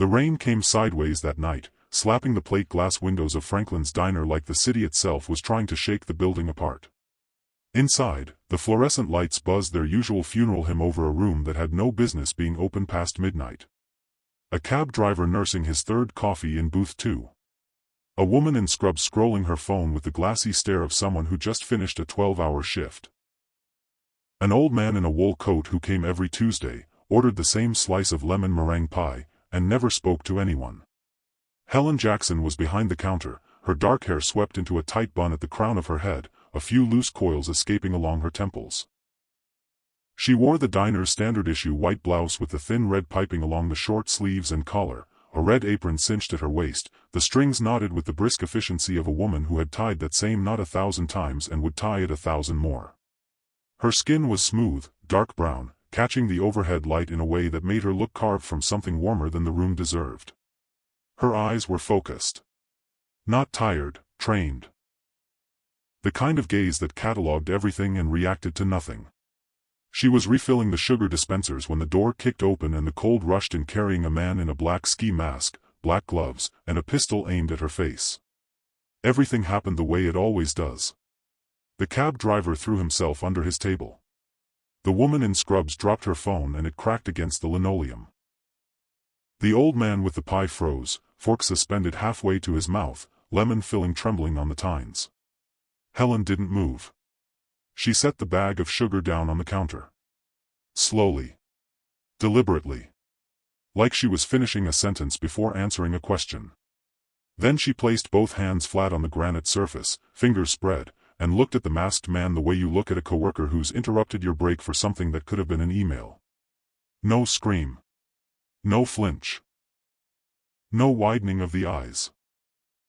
The rain came sideways that night, slapping the plate glass windows of Franklin's diner like the city itself was trying to shake the building apart. Inside, the fluorescent lights buzzed their usual funeral hymn over a room that had no business being open past midnight. A cab driver nursing his third coffee in booth 2. A woman in scrubs scrolling her phone with the glassy stare of someone who just finished a 12-hour shift. An old man in a wool coat who came every Tuesday, ordered the same slice of lemon meringue pie, and never spoke to anyone. Helen Jackson was behind the counter, her dark hair swept into a tight bun at the crown of her head, a few loose coils escaping along her temples. She wore the diner's standard-issue white blouse with the thin red piping along the short sleeves and collar, a red apron cinched at her waist, the strings knotted with the brisk efficiency of a woman who had tied that same knot 1,000 times and would tie it 1,000 more. Her skin was smooth, dark brown, catching the overhead light in a way that made her look carved from something warmer than the room deserved. Her eyes were focused. Not tired, trained. The kind of gaze that catalogued everything and reacted to nothing. She was refilling the sugar dispensers when the door kicked open and the cold rushed in, carrying a man in a black ski mask, black gloves, and a pistol aimed at her face. Everything happened the way it always does. The cab driver threw himself under his table. The woman in scrubs dropped her phone and it cracked against the linoleum. The old man with the pie froze, fork suspended halfway to his mouth, lemon filling trembling on the tines. Helen didn't move. She set the bag of sugar down on the counter. Slowly. Deliberately. Like she was finishing a sentence before answering a question. Then she placed both hands flat on the granite surface, fingers spread, and looked at the masked man the way you look at a coworker who's interrupted your break for something that could have been an email. No scream. No flinch. No widening of the eyes.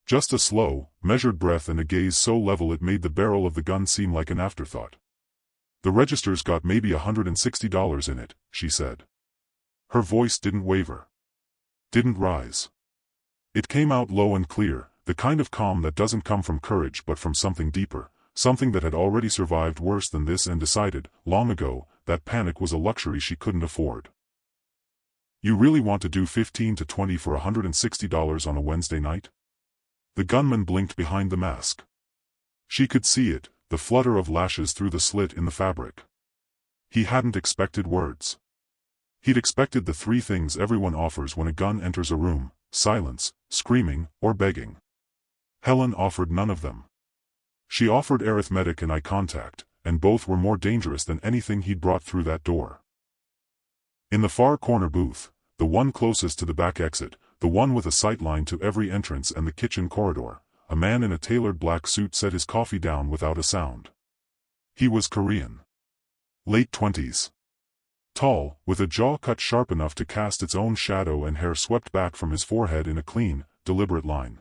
Just a slow, measured breath and a gaze so level it made the barrel of the gun seem like an afterthought. The register's got maybe $160 in it, she said. Her voice didn't waver. Didn't rise. It came out low and clear, the kind of calm that doesn't come from courage but from something deeper, something that had already survived worse than this and decided, long ago, that panic was a luxury she couldn't afford. You really want to do 15 to 20 for $160 on a Wednesday night? The gunman blinked behind the mask. She could see it, the flutter of lashes through the slit in the fabric. He hadn't expected words. He'd expected the three things everyone offers when a gun enters a room: silence, screaming, or begging. Helen offered none of them. She offered arithmetic and eye contact, and both were more dangerous than anything he'd brought through that door. In the far corner booth, the one closest to the back exit, the one with a sight line to every entrance and the kitchen corridor, a man in a tailored black suit set his coffee down without a sound. He was Korean. Late 20s. Tall, with a jaw cut sharp enough to cast its own shadow and hair swept back from his forehead in a clean, deliberate line.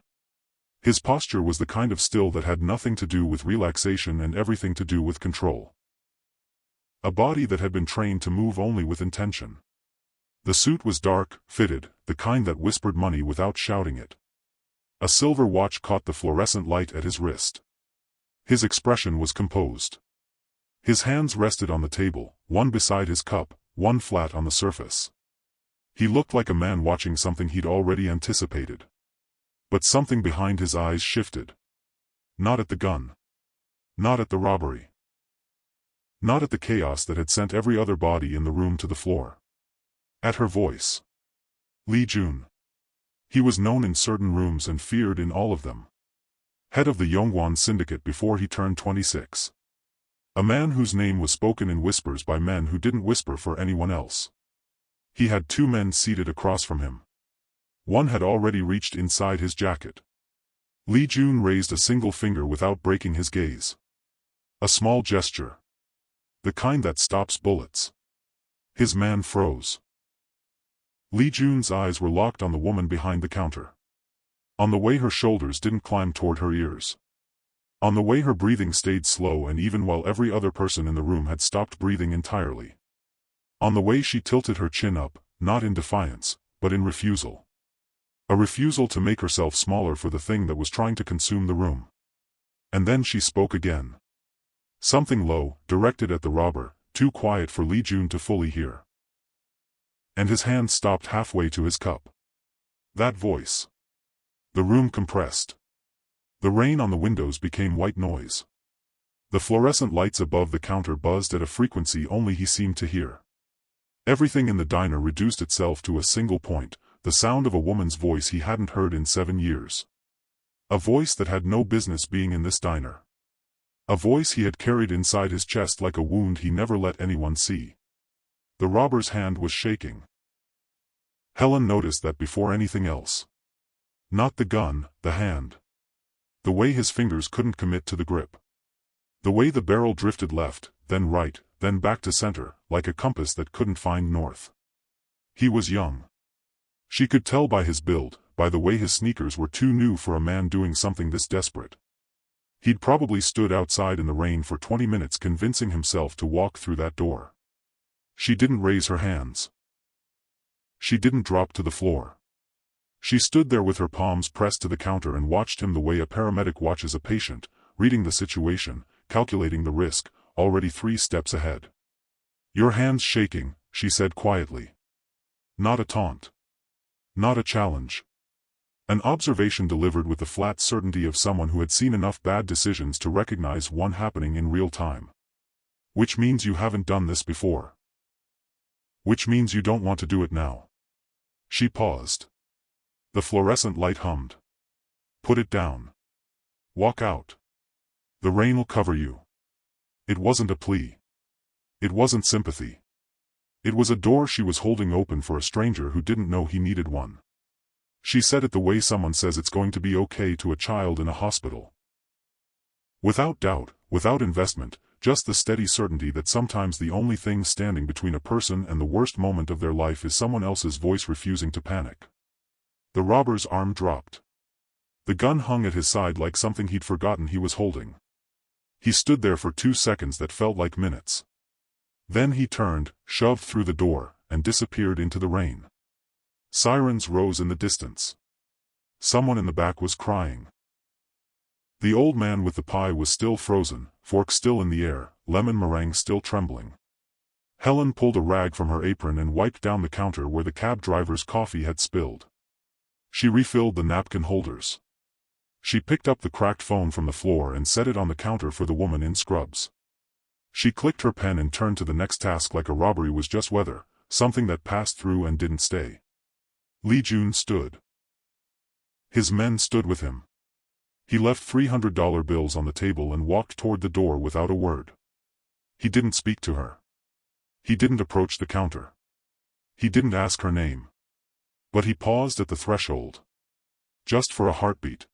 His posture was the kind of still that had nothing to do with relaxation and everything to do with control. A body that had been trained to move only with intention. The suit was dark, fitted, the kind that whispered money without shouting it. A silver watch caught the fluorescent light at his wrist. His expression was composed. His hands rested on the table, one beside his cup, one flat on the surface. He looked like a man watching something he'd already anticipated. But something behind his eyes shifted. Not at the gun. Not at the robbery. Not at the chaos that had sent every other body in the room to the floor. At her voice. Lee Jun. He was known in certain rooms and feared in all of them. Head of the Yongwon syndicate before he turned 26. A man whose name was spoken in whispers by men who didn't whisper for anyone else. He had two men seated across from him. One had already reached inside his jacket. Lee Jun raised a single finger without breaking his gaze. A small gesture. The kind that stops bullets. His man froze. Lee Jun's eyes were locked on the woman behind the counter. On the way her shoulders didn't climb toward her ears. On the way her breathing stayed slow and even while every other person in the room had stopped breathing entirely. On the way she tilted her chin up, not in defiance, but in refusal. A refusal to make herself smaller for the thing that was trying to consume the room. And then she spoke again. Something low, directed at the robber, too quiet for Lee Jun to fully hear. And his hand stopped halfway to his cup. That voice. The room compressed. The rain on the windows became white noise. The fluorescent lights above the counter buzzed at a frequency only he seemed to hear. Everything in the diner reduced itself to a single point, the sound of a woman's voice he hadn't heard in 7 years. A voice that had no business being in this diner. A voice he had carried inside his chest like a wound he never let anyone see. The robber's hand was shaking. Helen noticed that before anything else. Not the gun, the hand. The way his fingers couldn't commit to the grip. The way the barrel drifted left, then right, then back to center, like a compass that couldn't find north. He was young. She could tell by his build, by the way his sneakers were too new for a man doing something this desperate. He'd probably stood outside in the rain for 20 minutes convincing himself to walk through that door. She didn't raise her hands. She didn't drop to the floor. She stood there with her palms pressed to the counter and watched him the way a paramedic watches a patient, reading the situation, calculating the risk, already 3 steps ahead. "Your hand's shaking," she said quietly. Not a taunt. Not a challenge. An observation delivered with the flat certainty of someone who had seen enough bad decisions to recognize one happening in real time. Which means you haven't done this before. Which means you don't want to do it now. She paused. The fluorescent light hummed. "Put it down. Walk out. The rain will cover you." It wasn't a plea. It wasn't sympathy. It was a door she was holding open for a stranger who didn't know he needed one. She said it the way someone says it's going to be okay to a child in a hospital. Without doubt, without investment, just the steady certainty that sometimes the only thing standing between a person and the worst moment of their life is someone else's voice refusing to panic. The robber's arm dropped. The gun hung at his side like something he'd forgotten he was holding. He stood there for 2 seconds that felt like minutes. Then he turned, shoved through the door, and disappeared into the rain. Sirens rose in the distance. Someone in the back was crying. The old man with the pie was still frozen, fork still in the air, lemon meringue still trembling. Helen pulled a rag from her apron and wiped down the counter where the cab driver's coffee had spilled. She refilled the napkin holders. She picked up the cracked phone from the floor and set it on the counter for the woman in scrubs. She clicked her pen and turned to the next task like a robbery was just weather, something that passed through and didn't stay. Lee Jun stood. His men stood with him. He left $300 bills on the table and walked toward the door without a word. He didn't speak to her. He didn't approach the counter. He didn't ask her name. But he paused at the threshold. Just for a heartbeat.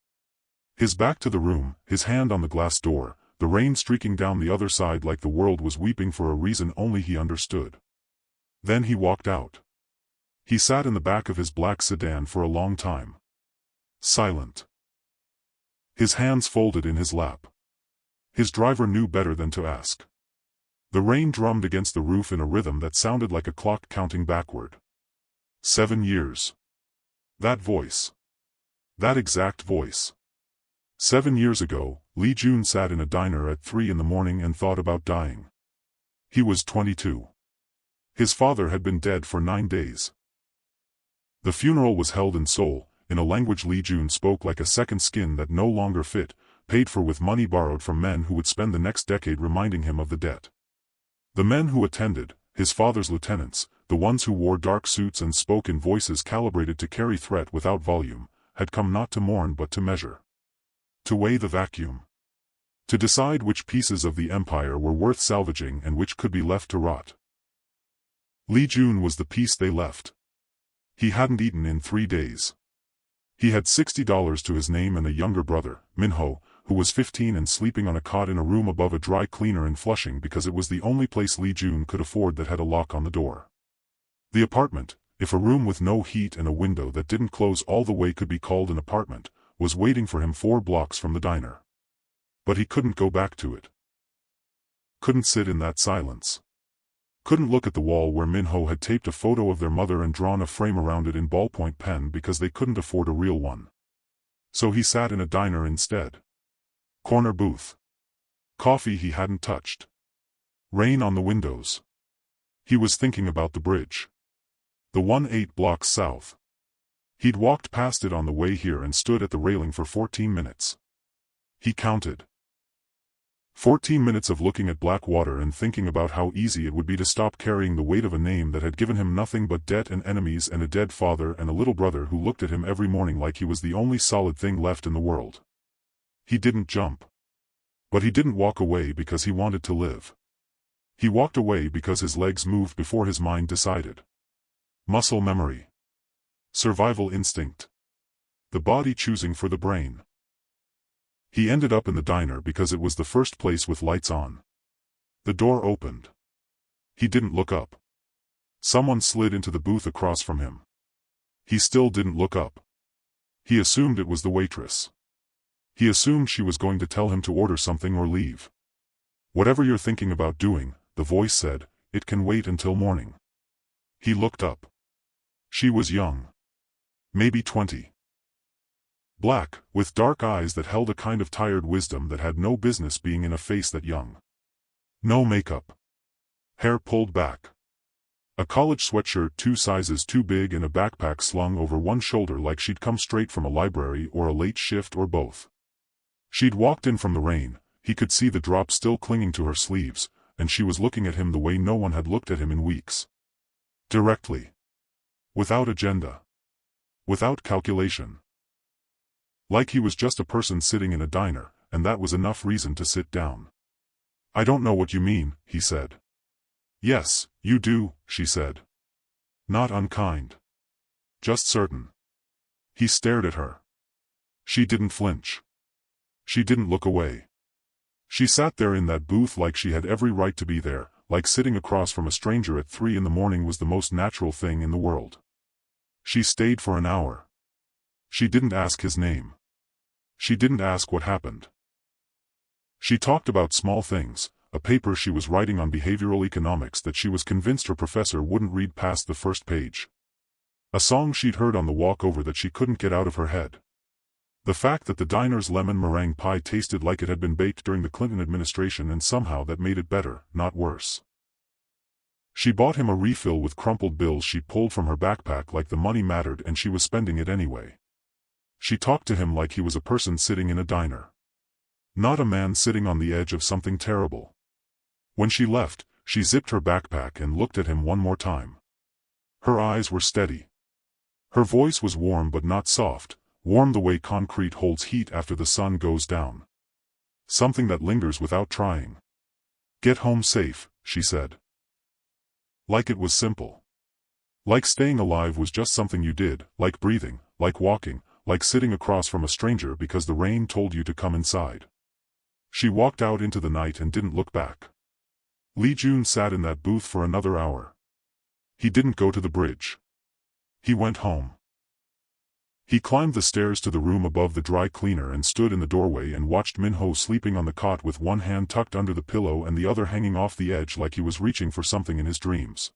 His back to the room, his hand on the glass door, the rain streaking down the other side like the world was weeping for a reason only he understood. Then he walked out. He sat in the back of his black sedan for a long time. Silent. His hands folded in his lap. His driver knew better than to ask. The rain drummed against the roof in a rhythm that sounded like a clock counting backward. 7 years. That voice. That exact voice. 7 years ago, Lee Jun sat in a diner at 3 in the morning and thought about dying. He was 22. His father had been dead for 9 days. The funeral was held in Seoul, in a language Lee Jun spoke like a second skin that no longer fit, paid for with money borrowed from men who would spend the next decade reminding him of the debt. The men who attended, his father's lieutenants, the ones who wore dark suits and spoke in voices calibrated to carry threat without volume, had come not to mourn but to measure. To weigh the vacuum. To decide which pieces of the empire were worth salvaging and which could be left to rot. Lee Jun was the piece they left. He hadn't eaten in 3 days. He had $60 to his name and a younger brother, Minho, who was 15 and sleeping on a cot in a room above a dry cleaner in Flushing because it was the only place Lee Jun could afford that had a lock on the door. The apartment, if a room with no heat and a window that didn't close all the way could be called an apartment, was waiting for him 4 blocks from the diner. But he couldn't go back to it. Couldn't sit in that silence. Couldn't look at the wall where Minho had taped a photo of their mother and drawn a frame around it in ballpoint pen because they couldn't afford a real one. So he sat in a diner instead. Corner booth. Coffee he hadn't touched. Rain on the windows. He was thinking about the bridge. The one 8 blocks south. He'd walked past it on the way here and stood at the railing for 14 minutes. He counted. 14 minutes of looking at black water and thinking about how easy it would be to stop carrying the weight of a name that had given him nothing but debt and enemies and a dead father and a little brother who looked at him every morning like he was the only solid thing left in the world. He didn't jump. But he didn't walk away because he wanted to live. He walked away because his legs moved before his mind decided. Muscle memory. Survival instinct. The body choosing for the brain. He ended up in the diner because it was the first place with lights on. The door opened. He didn't look up. Someone slid into the booth across from him. He still didn't look up. He assumed it was the waitress. He assumed she was going to tell him to order something or leave. Whatever you're thinking about doing, the voice said, it can wait until morning. He looked up. She was young. Maybe 20. Black, with dark eyes that held a kind of tired wisdom that had no business being in a face that young. No makeup. Hair pulled back. A college sweatshirt 2 sizes too big and a backpack slung over one shoulder like she'd come straight from a library or a late shift or both. She'd walked in from the rain, he could see the drop still clinging to her sleeves, and she was looking at him the way no one had looked at him in weeks. Directly. Without agenda. Without calculation. Like he was just a person sitting in a diner, and that was enough reason to sit down. I don't know what you mean, he said. Yes, you do, she said. Not unkind. Just certain. He stared at her. She didn't flinch. She didn't look away. She sat there in that booth like she had every right to be there, like sitting across from a stranger at 3 in the morning was the most natural thing in the world. She stayed for an hour. She didn't ask his name. She didn't ask what happened. She talked about small things, a paper she was writing on behavioral economics that she was convinced her professor wouldn't read past the first page. A song she'd heard on the walk over that she couldn't get out of her head. The fact that the diner's lemon meringue pie tasted like it had been baked during the Clinton administration and somehow that made it better, not worse. She bought him a refill with crumpled bills she pulled from her backpack like the money mattered and she was spending it anyway. She talked to him like he was a person sitting in a diner. Not a man sitting on the edge of something terrible. When she left, she zipped her backpack and looked at him one more time. Her eyes were steady. Her voice was warm but not soft, warm the way concrete holds heat after the sun goes down. Something that lingers without trying. Get home safe, she said. Like it was simple. Like staying alive was just something you did, like breathing, like walking, like sitting across from a stranger because the rain told you to come inside. She walked out into the night and didn't look back. Lee Jun sat in that booth for another hour. He didn't go to the bridge. He went home. He climbed the stairs to the room above the dry cleaner and stood in the doorway and watched Min-ho sleeping on the cot with one hand tucked under the pillow and the other hanging off the edge like he was reaching for something in his dreams.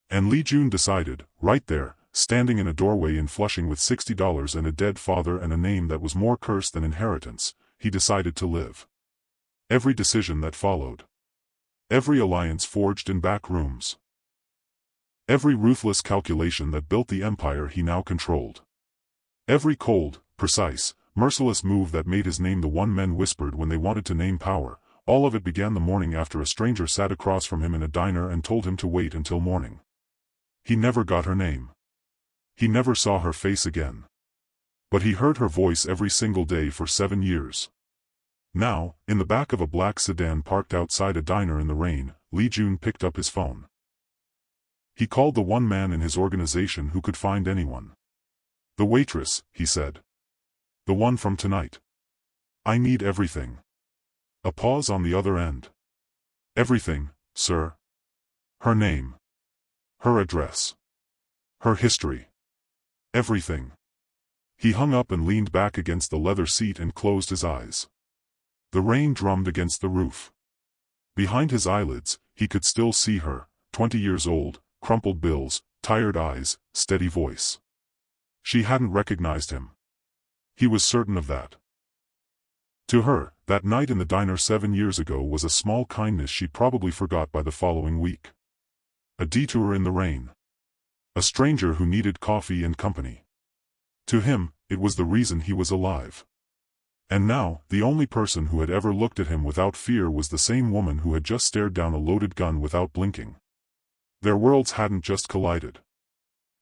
And Lee Jun decided, right there, standing in a doorway in Flushing with $60 and a dead father and a name that was more curse than inheritance, he decided to live. Every decision that followed. Every alliance forged in back rooms. Every ruthless calculation that built the empire he now controlled. Every cold, precise, merciless move that made his name the one men whispered when they wanted to name power, all of it began the morning after a stranger sat across from him in a diner and told him to wait until morning. He never got her name. He never saw her face again. But he heard her voice every single day for 7 years. Now, in the back of a black sedan parked outside a diner in the rain, Lee Jun picked up his phone. He called the one man in his organization who could find anyone. The waitress, he said. The one from tonight. I need everything. A pause on the other end. Everything, sir. Her name. Her address. Her history. Everything. He hung up and leaned back against the leather seat and closed his eyes. The rain drummed against the roof. Behind his eyelids, he could still see her, 20 years old, crumpled bills, tired eyes, steady voice. She hadn't recognized him. He was certain of that. To her, that night in the diner 7 years ago was a small kindness she probably forgot by the following week. A detour in the rain. A stranger who needed coffee and company. To him, it was the reason he was alive. And now, the only person who had ever looked at him without fear was the same woman who had just stared down a loaded gun without blinking. Their worlds hadn't just collided.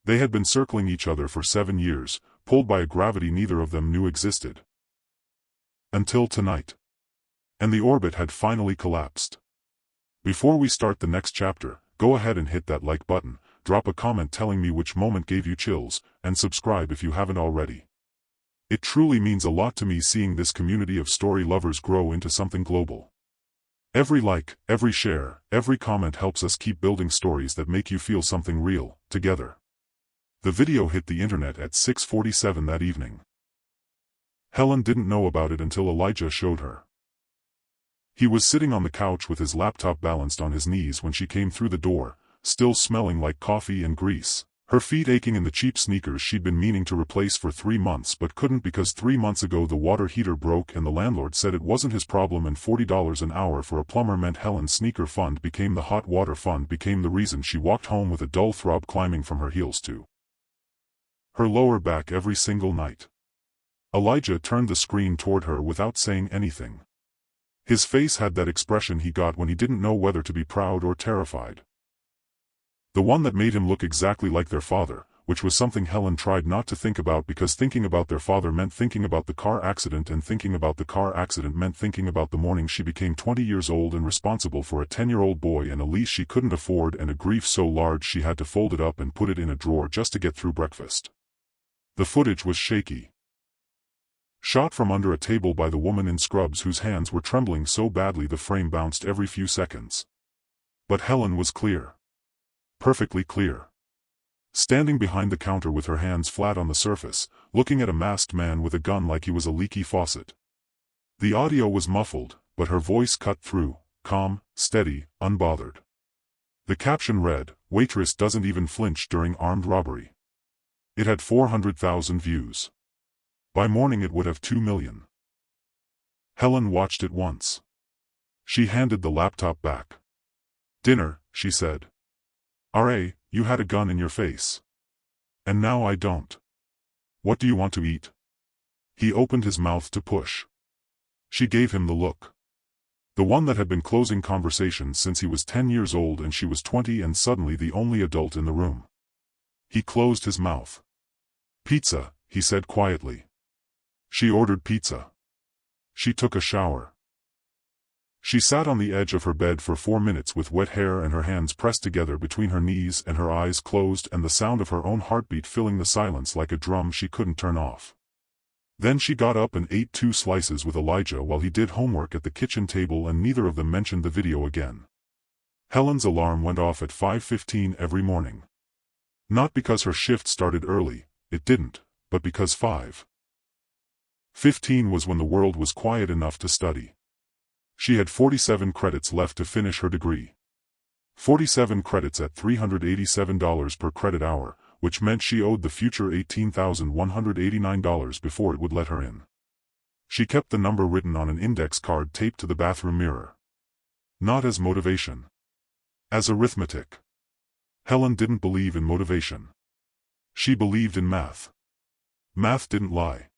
They had been circling each other for 7 years, pulled by a gravity neither of them knew existed. Until tonight. And the orbit had finally collapsed. Before we start the next chapter, go ahead and hit that like button, drop a comment telling me which moment gave you chills, and subscribe if you haven't already. It truly means a lot to me seeing this community of story lovers grow into something global. Every like, every share, every comment helps us keep building stories that make you feel something real, together. The video hit the internet at 6:47 that evening. Helen didn't know about it until Elijah showed her. He was sitting on the couch with his laptop balanced on his knees when she came through the door, still smelling like coffee and grease. Her feet aching in the cheap sneakers she'd been meaning to replace for 3 months but couldn't because 3 months ago the water heater broke and the landlord said it wasn't his problem, and $40 an hour for a plumber meant Helen's sneaker fund became the hot water fund became the reason she walked home with a dull throb climbing from her heels to her lower back every single night. Elijah turned the screen toward her without saying anything. His face had that expression he got when he didn't know whether to be proud or terrified. The one that made him look exactly like their father, which was something Helen tried not to think about because thinking about their father meant thinking about the car accident, and thinking about the car accident meant thinking about the morning she became 20 years old and responsible for a 10-year-old boy and a lease she couldn't afford and a grief so large she had to fold it up and put it in a drawer just to get through breakfast. The footage was shaky. Shot from under a table by the woman in scrubs whose hands were trembling so badly the frame bounced every few seconds. But Helen was clear. Perfectly clear. Standing behind the counter with her hands flat on the surface, looking at a masked man with a gun like he was a leaky faucet. The audio was muffled, but her voice cut through, calm, steady, unbothered. The caption read, "Waitress doesn't even flinch during armed robbery." It had 400,000 views. By morning it would have 2 million. Helen watched it once. She handed the laptop back. "Dinner," she said. "R.A., you had a gun in your face. And now I don't. What do you want to eat?" He opened his mouth to push. She gave him the look. The one that had been closing conversations since he was 10 years old and she was 20 and suddenly the only adult in the room. He closed his mouth. "Pizza," he said quietly. She ordered pizza. She took a shower. She sat on the edge of her bed for 4 minutes with wet hair and her hands pressed together between her knees and her eyes closed and the sound of her own heartbeat filling the silence like a drum she couldn't turn off. Then she got up and ate 2 slices with Elijah while he did homework at the kitchen table, and neither of them mentioned the video again. Helen's alarm went off at 5:15 every morning. Not because her shift started early, it didn't, but because 5:15 was when the world was quiet enough to study. She had 47 credits left to finish her degree. 47 credits at $387 per credit hour, which meant she owed the future $18,189 before it would let her in. She kept the number written on an index card taped to the bathroom mirror. Not as motivation. As arithmetic. Helen didn't believe in motivation. She believed in math. Math didn't lie.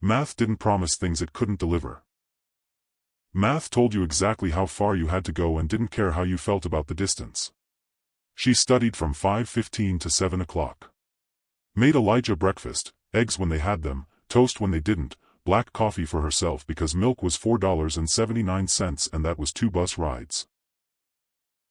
Math didn't promise things it couldn't deliver. Math told you exactly how far you had to go and didn't care how you felt about the distance. She studied from 5:15 to 7 o'clock. Made Elijah breakfast, eggs when they had them, toast when they didn't, black coffee for herself because milk was $4.79 and that was 2 bus rides.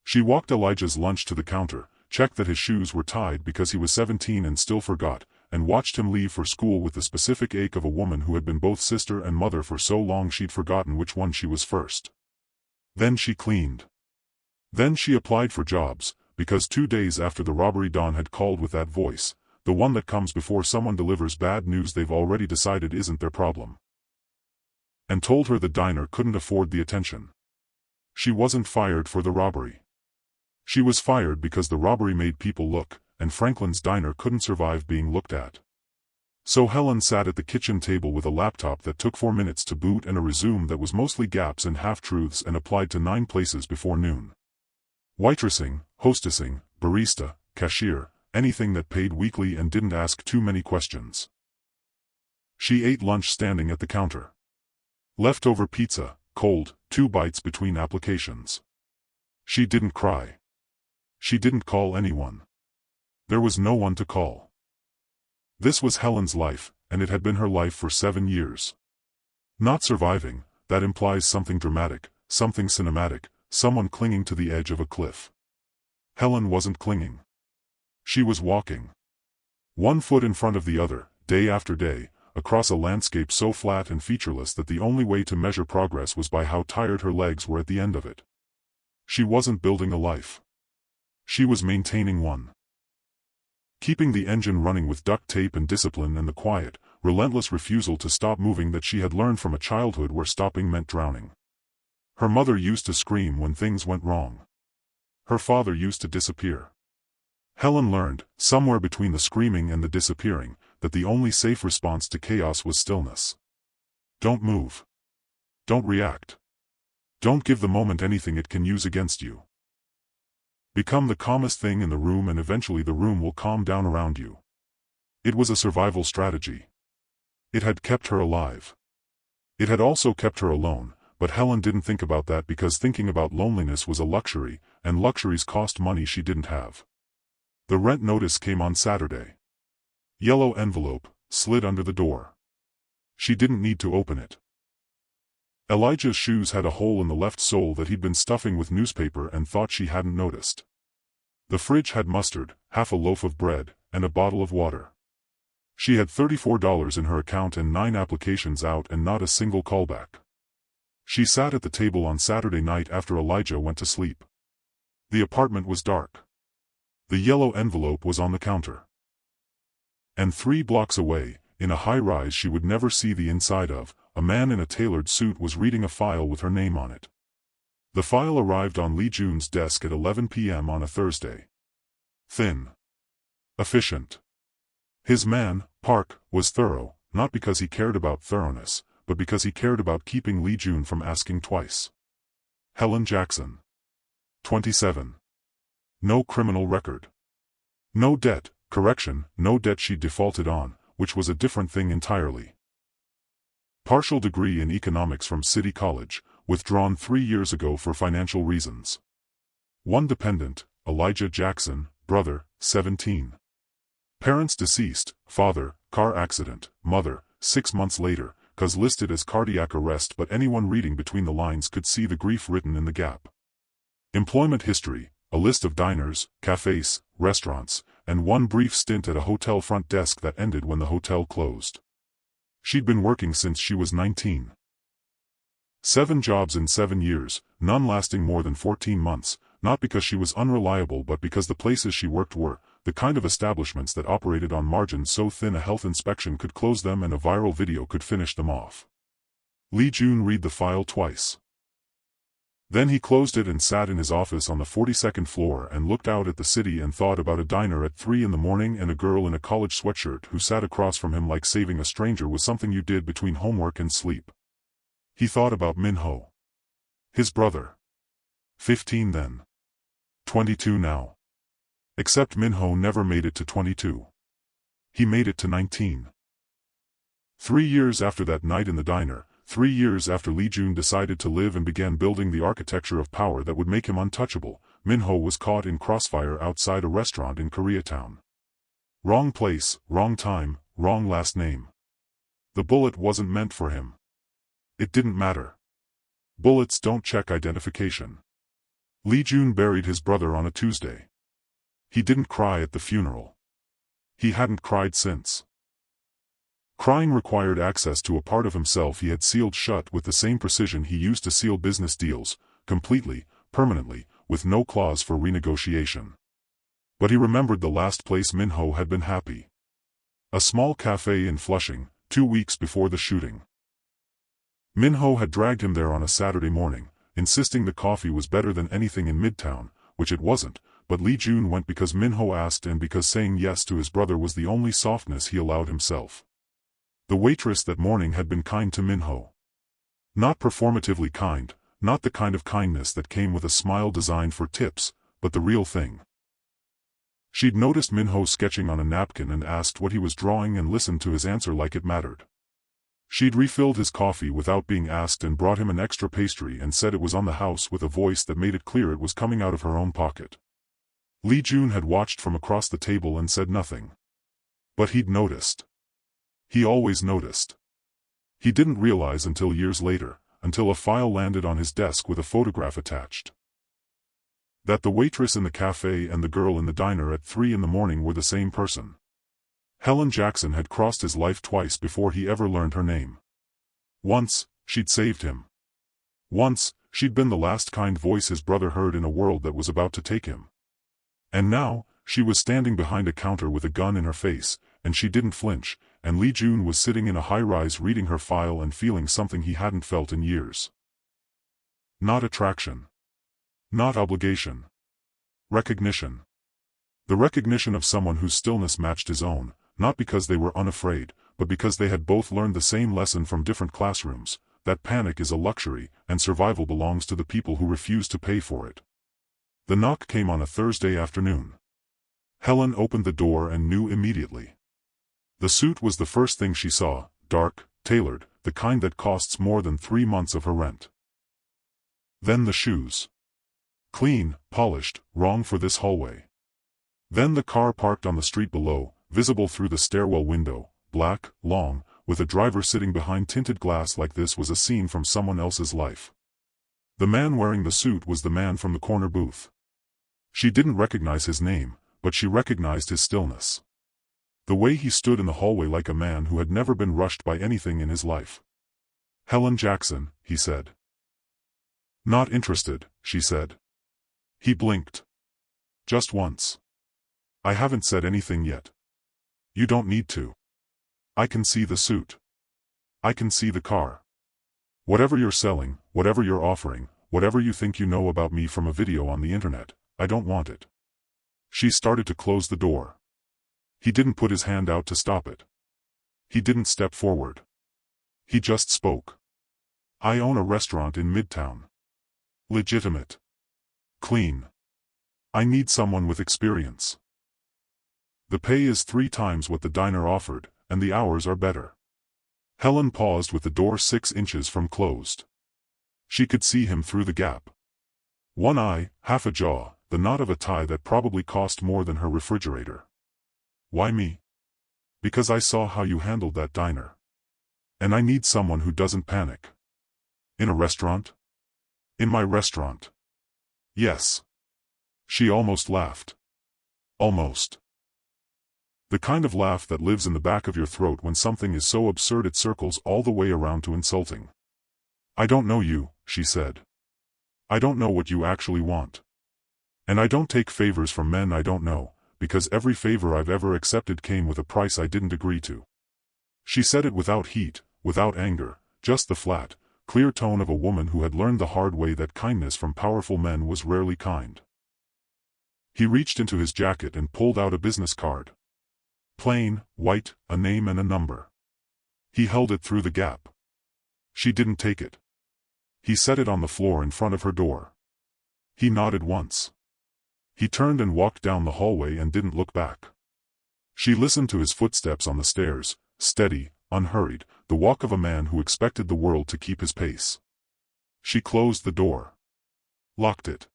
She walked Elijah's lunch to the counter, checked that his shoes were tied because he was 17 and still forgot, and watched him leave for school with the specific ache of a woman who had been both sister and mother for so long she'd forgotten which one she was first. Then she cleaned. Then she applied for jobs, because 2 days after the robbery Dawn had called with that voice, the one that comes before someone delivers bad news they've already decided isn't their problem. And told her the diner couldn't afford the attention. She wasn't fired for the robbery. She was fired because the robbery made people look, and Franklin's diner couldn't survive being looked at. So Helen sat at the kitchen table with a laptop that took 4 minutes to boot and a resume that was mostly gaps and half-truths and applied to 9 places before noon. Waitressing, hostessing, barista, cashier, anything that paid weekly and didn't ask too many questions. She ate lunch standing at the counter. Leftover pizza, cold, 2 bites between applications. She didn't cry. She didn't call anyone. There was no one to call. This was Helen's life, and it had been her life for 7 years. Not surviving, that implies something dramatic, something cinematic, someone clinging to the edge of a cliff. Helen wasn't clinging. She was walking. 1 foot in front of the other, day after day, across a landscape so flat and featureless that the only way to measure progress was by how tired her legs were at the end of it. She wasn't building a life. She was maintaining one. Keeping the engine running with duct tape and discipline and the quiet, relentless refusal to stop moving that she had learned from a childhood where stopping meant drowning. Her mother used to scream when things went wrong. Her father used to disappear. Helen learned, somewhere between the screaming and the disappearing, that the only safe response to chaos was stillness. Don't move. Don't react. Don't give the moment anything it can use against you. Become the calmest thing in the room and eventually the room will calm down around you. It was a survival strategy. It had kept her alive. It had also kept her alone, but Helen didn't think about that because thinking about loneliness was a luxury, and luxuries cost money she didn't have. The rent notice came on Saturday. Yellow envelope, slid under the door. She didn't need to open it. Elijah's shoes had a hole in the left sole that he'd been stuffing with newspaper and thought she hadn't noticed. The fridge had mustard, half a loaf of bread, and a bottle of water. She had $34 in her account and 9 applications out and not a single callback. She sat at the table on Saturday night after Elijah went to sleep. The apartment was dark. The yellow envelope was on the counter. And 3 blocks away, in a high-rise she would never see the inside of, a man in a tailored suit was reading a file with her name on it. The file arrived on Lee Jun's desk at 11 p.m. on a Thursday. Thin. Efficient. His man, Park, was thorough, not because he cared about thoroughness, but because he cared about keeping Lee Jun from asking twice. Helen Jackson. 27. No criminal record. No debt, correction, no debt she'd defaulted on, which was a different thing entirely. Partial degree in economics from City College, withdrawn 3 years ago for financial reasons. 1 dependent, Elijah Jackson, brother, 17. Parents deceased, father, car accident, mother, 6 months later, cause listed as cardiac arrest but anyone reading between the lines could see the grief written in the gap. Employment history, a list of diners, cafes, restaurants, and 1 brief stint at a hotel front desk that ended when the hotel closed. She'd been working since she was 19. 7 jobs in 7 years, none lasting more than 14 months, not because she was unreliable but because the places she worked were the kind of establishments that operated on margins so thin a health inspection could close them and a viral video could finish them off. Lee Jun read the file twice. Then he closed it and sat in his office on the 42nd floor and looked out at the city and thought about a diner at 3 in the morning and a girl in a college sweatshirt who sat across from him like saving a stranger was something you did between homework and sleep. He thought about Min-ho. His brother. 15 then. 22 now. Except Min-ho never made it to 22. He made it to 19. 3 years after that night in the diner, 3 years after Lee Jun decided to live and began building the architecture of power that would make him untouchable, Min-ho was caught in crossfire outside a restaurant in Koreatown. Wrong place, wrong time, wrong last name. The bullet wasn't meant for him. It didn't matter. Bullets don't check identification. Lee Jun buried his brother on a Tuesday. He didn't cry at the funeral. He hadn't cried since. Crying required access to a part of himself he had sealed shut with the same precision he used to seal business deals, completely, permanently, with no clause for renegotiation. But he remembered the last place Min-ho had been happy. A small cafe in Flushing, 2 weeks before the shooting. Min-ho had dragged him there on a Saturday morning, insisting the coffee was better than anything in Midtown, which it wasn't, but Lee Jun went because Min-ho asked and because saying yes to his brother was the only softness he allowed himself. The waitress that morning had been kind to Min-ho. Not performatively kind, not the kind of kindness that came with a smile designed for tips, but the real thing. She'd noticed Min-ho sketching on a napkin and asked what he was drawing and listened to his answer like it mattered. She'd refilled his coffee without being asked and brought him an extra pastry and said it was on the house with a voice that made it clear it was coming out of her own pocket. Lee Jun had watched from across the table and said nothing. But he'd noticed. He always noticed. He didn't realize until years later, until a file landed on his desk with a photograph attached, that the waitress in the cafe and the girl in the diner at 3 in the morning were the same person. Helen Jackson had crossed his life twice before he ever learned her name. Once, she'd saved him. Once, she'd been the last kind voice his brother heard in a world that was about to take him. And now, she was standing behind a counter with a gun in her face, and she didn't flinch, and Lee Jun was sitting in a high-rise reading her file and feeling something he hadn't felt in years. Not attraction. Not obligation. Recognition. The recognition of someone whose stillness matched his own, not because they were unafraid, but because they had both learned the same lesson from different classrooms, that panic is a luxury, and survival belongs to the people who refuse to pay for it. The knock came on a Thursday afternoon. Helen opened the door and knew immediately. The suit was the first thing she saw, dark, tailored, the kind that costs more than 3 months of her rent. Then the shoes. Clean, polished, wrong for this hallway. Then the car parked on the street below, visible through the stairwell window, black, long, with a driver sitting behind tinted glass like this was a scene from someone else's life. The man wearing the suit was the man from the corner booth. She didn't recognize his name, but she recognized his stillness. The way he stood in the hallway like a man who had never been rushed by anything in his life. "Helen Jackson," he said. "Not interested," she said. He blinked. "Just once. I haven't said anything yet. You don't need to. I can see the suit. I can see the car. Whatever you're selling, whatever you're offering, whatever you think you know about me from a video on the internet, I don't want it." She started to close the door. He didn't put his hand out to stop it. He didn't step forward. He just spoke. "I own a restaurant in Midtown. Legitimate. Clean. I need someone with experience. The pay is 3 times what the diner offered, and the hours are better." Helen paused with the door 6 inches from closed. She could see him through the gap. One eye, half a jaw, the knot of a tie that probably cost more than her refrigerator. "Why me?" "Because I saw how you handled that diner. And I need someone who doesn't panic." "In a restaurant?" "In my restaurant. Yes." She almost laughed. Almost. The kind of laugh that lives in the back of your throat when something is so absurd it circles all the way around to insulting. "I don't know you," she said. "I don't know what you actually want. And I don't take favors from men I don't know, because every favor I've ever accepted came with a price I didn't agree to." She said it without heat, without anger, just the flat, clear tone of a woman who had learned the hard way that kindness from powerful men was rarely kind. He reached into his jacket and pulled out a business card. Plain, white, a name and a number. He held it through the gap. She didn't take it. He set it on the floor in front of her door. He nodded once. He turned and walked down the hallway and didn't look back. She listened to his footsteps on the stairs, steady, unhurried, the walk of a man who expected the world to keep his pace. She closed the door. Locked it.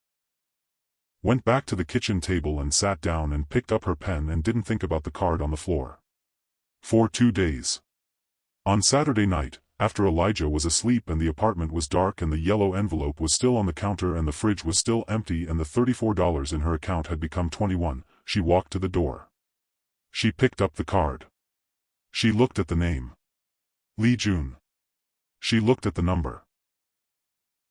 Went back to the kitchen table and sat down and picked up her pen and didn't think about the card on the floor. For 2 days. On Saturday night, after Elijah was asleep and the apartment was dark and the yellow envelope was still on the counter and the fridge was still empty and the $34 in her account had become $21, she walked to the door. She picked up the card. She looked at the name. Lee Jun. She looked at the number.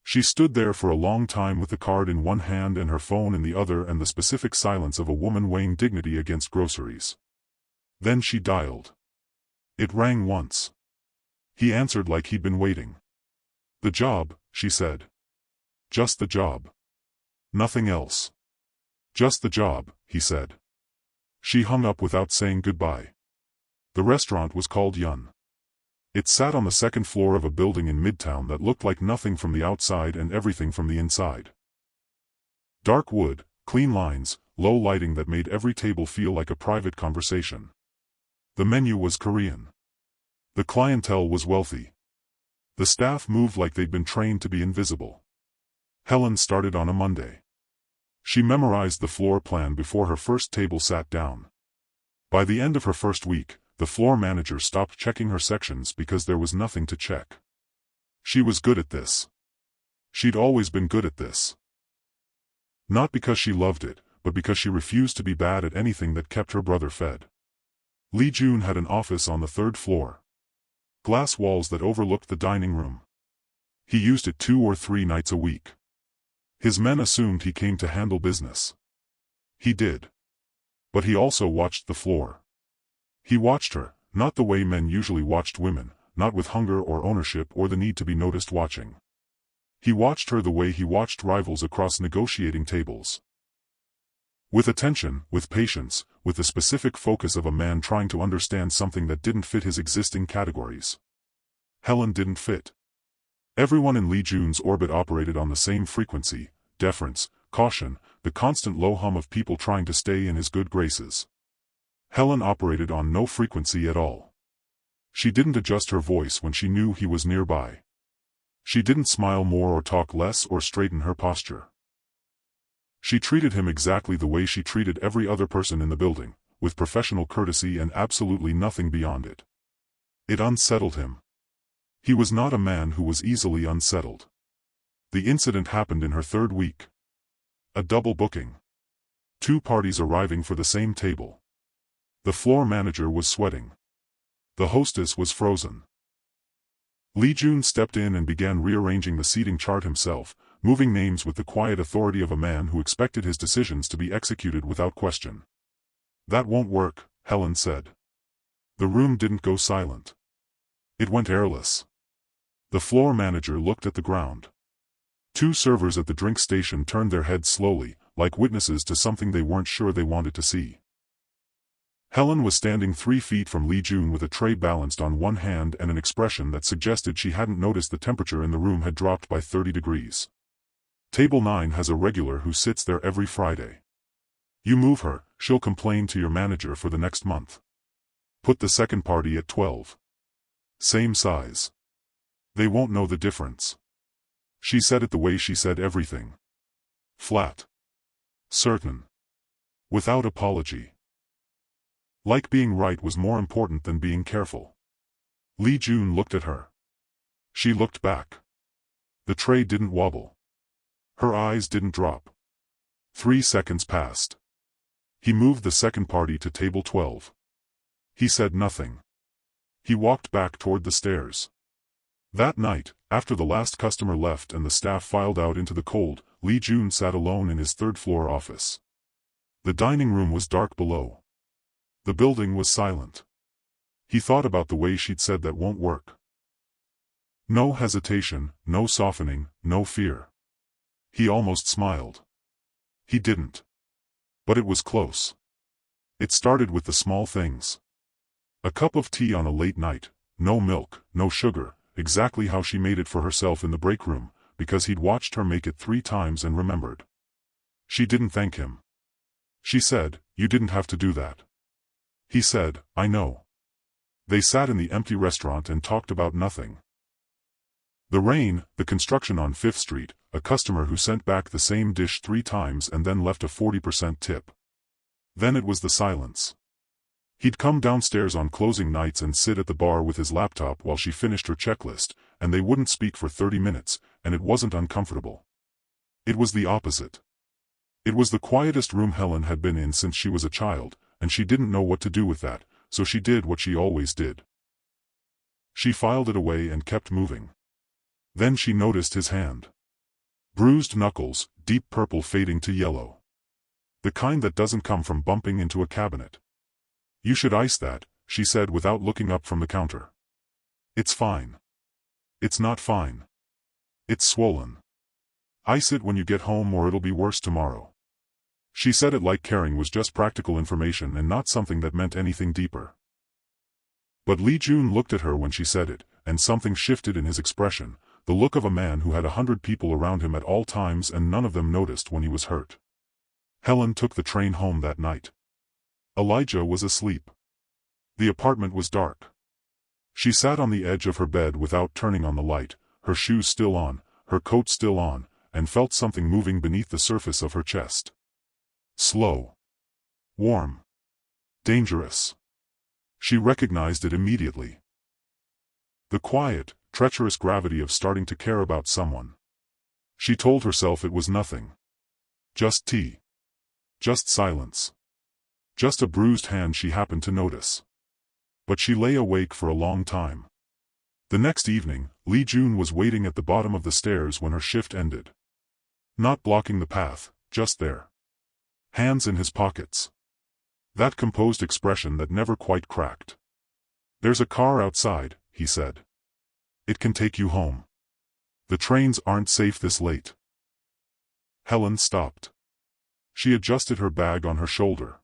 She stood there for a long time with the card in one hand and her phone in the other and the specific silence of a woman weighing dignity against groceries. Then she dialed. It rang once. He answered like he'd been waiting. "The job," she said. "Just the job. Nothing else." "Just the job," he said. She hung up without saying goodbye. The restaurant was called Yun. It sat on the 2nd floor of a building in Midtown that looked like nothing from the outside and everything from the inside. Dark wood, clean lines, low lighting that made every table feel like a private conversation. The menu was Korean. The clientele was wealthy. The staff moved like they'd been trained to be invisible. Helen started on a Monday. She memorized the floor plan before her first table sat down. By the end of her first week, the floor manager stopped checking her sections because there was nothing to check. She was good at this. She'd always been good at this. Not because she loved it, but because she refused to be bad at anything that kept her brother fed. Lee Jun had an office on the 3rd floor. Glass walls that overlooked the dining room. He used it 2 or 3 nights a week. His men assumed he came to handle business. He did. But he also watched the floor. He watched her, not the way men usually watched women, not with hunger or ownership or the need to be noticed watching. He watched her the way he watched rivals across negotiating tables. With attention, with patience, with the specific focus of a man trying to understand something that didn't fit his existing categories. Helen didn't fit. Everyone in Lee Jun's orbit operated on the same frequency, deference, caution, the constant low hum of people trying to stay in his good graces. Helen operated on no frequency at all. She didn't adjust her voice when she knew he was nearby. She didn't smile more or talk less or straighten her posture. She treated him exactly the way she treated every other person in the building, with professional courtesy and absolutely nothing beyond it. It unsettled him. He was not a man who was easily unsettled. The incident happened in her 3rd week. A double booking. 2 parties arriving for the same table. The floor manager was sweating. The hostess was frozen. Lee Jun stepped in and began rearranging the seating chart himself, moving names with the quiet authority of a man who expected his decisions to be executed without question. "That won't work," Helen said. The room didn't go silent. It went airless. The floor manager looked at the ground. 2 servers at the drink station turned their heads slowly, like witnesses to something they weren't sure they wanted to see. Helen was standing 3 feet from Lee Jun with a tray balanced on one hand and an expression that suggested she hadn't noticed the temperature in the room had dropped by 30 degrees. Table 9 has a regular who sits there every Friday. You move her, she'll complain to your manager for the next month. Put the second party at 12. Same size. They won't know the difference. She said it the way she said everything. Flat. Certain. Without apology. Like being right was more important than being careful. Lee Jun looked at her. She looked back. The tray didn't wobble. Her eyes didn't drop. 3 seconds passed. He moved the second party to table 12. He said nothing. He walked back toward the stairs. That night, after the last customer left and the staff filed out into the cold, Lee Jun sat alone in his 3rd-floor office. The dining room was dark below. The building was silent. He thought about the way she'd said that won't work. No hesitation, no softening, no fear. He almost smiled. He didn't. But it was close. It started with the small things. A cup of tea on a late night, no milk, no sugar, exactly how she made it for herself in the break room, because he'd watched her make it 3 times and remembered. She didn't thank him. She said, "You didn't have to do that." He said, "I know." They sat in the empty restaurant and talked about nothing. The rain, the construction on 5th Street, a customer who sent back the same dish 3 times and then left a 40% tip. Then it was the silence. He'd come downstairs on closing nights and sit at the bar with his laptop while she finished her checklist, and they wouldn't speak for 30 minutes, and it wasn't uncomfortable. It was the opposite. It was the quietest room Helen had been in since she was a child, and she didn't know what to do with that, so she did what she always did. She filed it away and kept moving. Then she noticed his hand. Bruised knuckles, deep purple fading to yellow. The kind that doesn't come from bumping into a cabinet. "You should ice that," she said without looking up from the counter. "It's fine." "It's not fine. It's swollen. Ice it when you get home or it'll be worse tomorrow." She said it like caring was just practical information and not something that meant anything deeper. But Lee Jun looked at her when she said it, and something shifted in his expression, the look of a man who had 100 people around him at all times and none of them noticed when he was hurt. Helen took the train home that night. Elijah was asleep. The apartment was dark. She sat on the edge of her bed without turning on the light, her shoes still on, her coat still on, and felt something moving beneath the surface of her chest. Slow. Warm. Dangerous. She recognized it immediately. The quiet, treacherous gravity of starting to care about someone. She told herself it was nothing. Just tea. Just silence. Just a bruised hand she happened to notice. But she lay awake for a long time. The next evening, Lee Jun was waiting at the bottom of the stairs when her shift ended. Not blocking the path, just there. Hands in his pockets. That composed expression that never quite cracked. "There's a car outside," he said. "It can take you home. The trains aren't safe this late." Helen stopped. She adjusted her bag on her shoulder.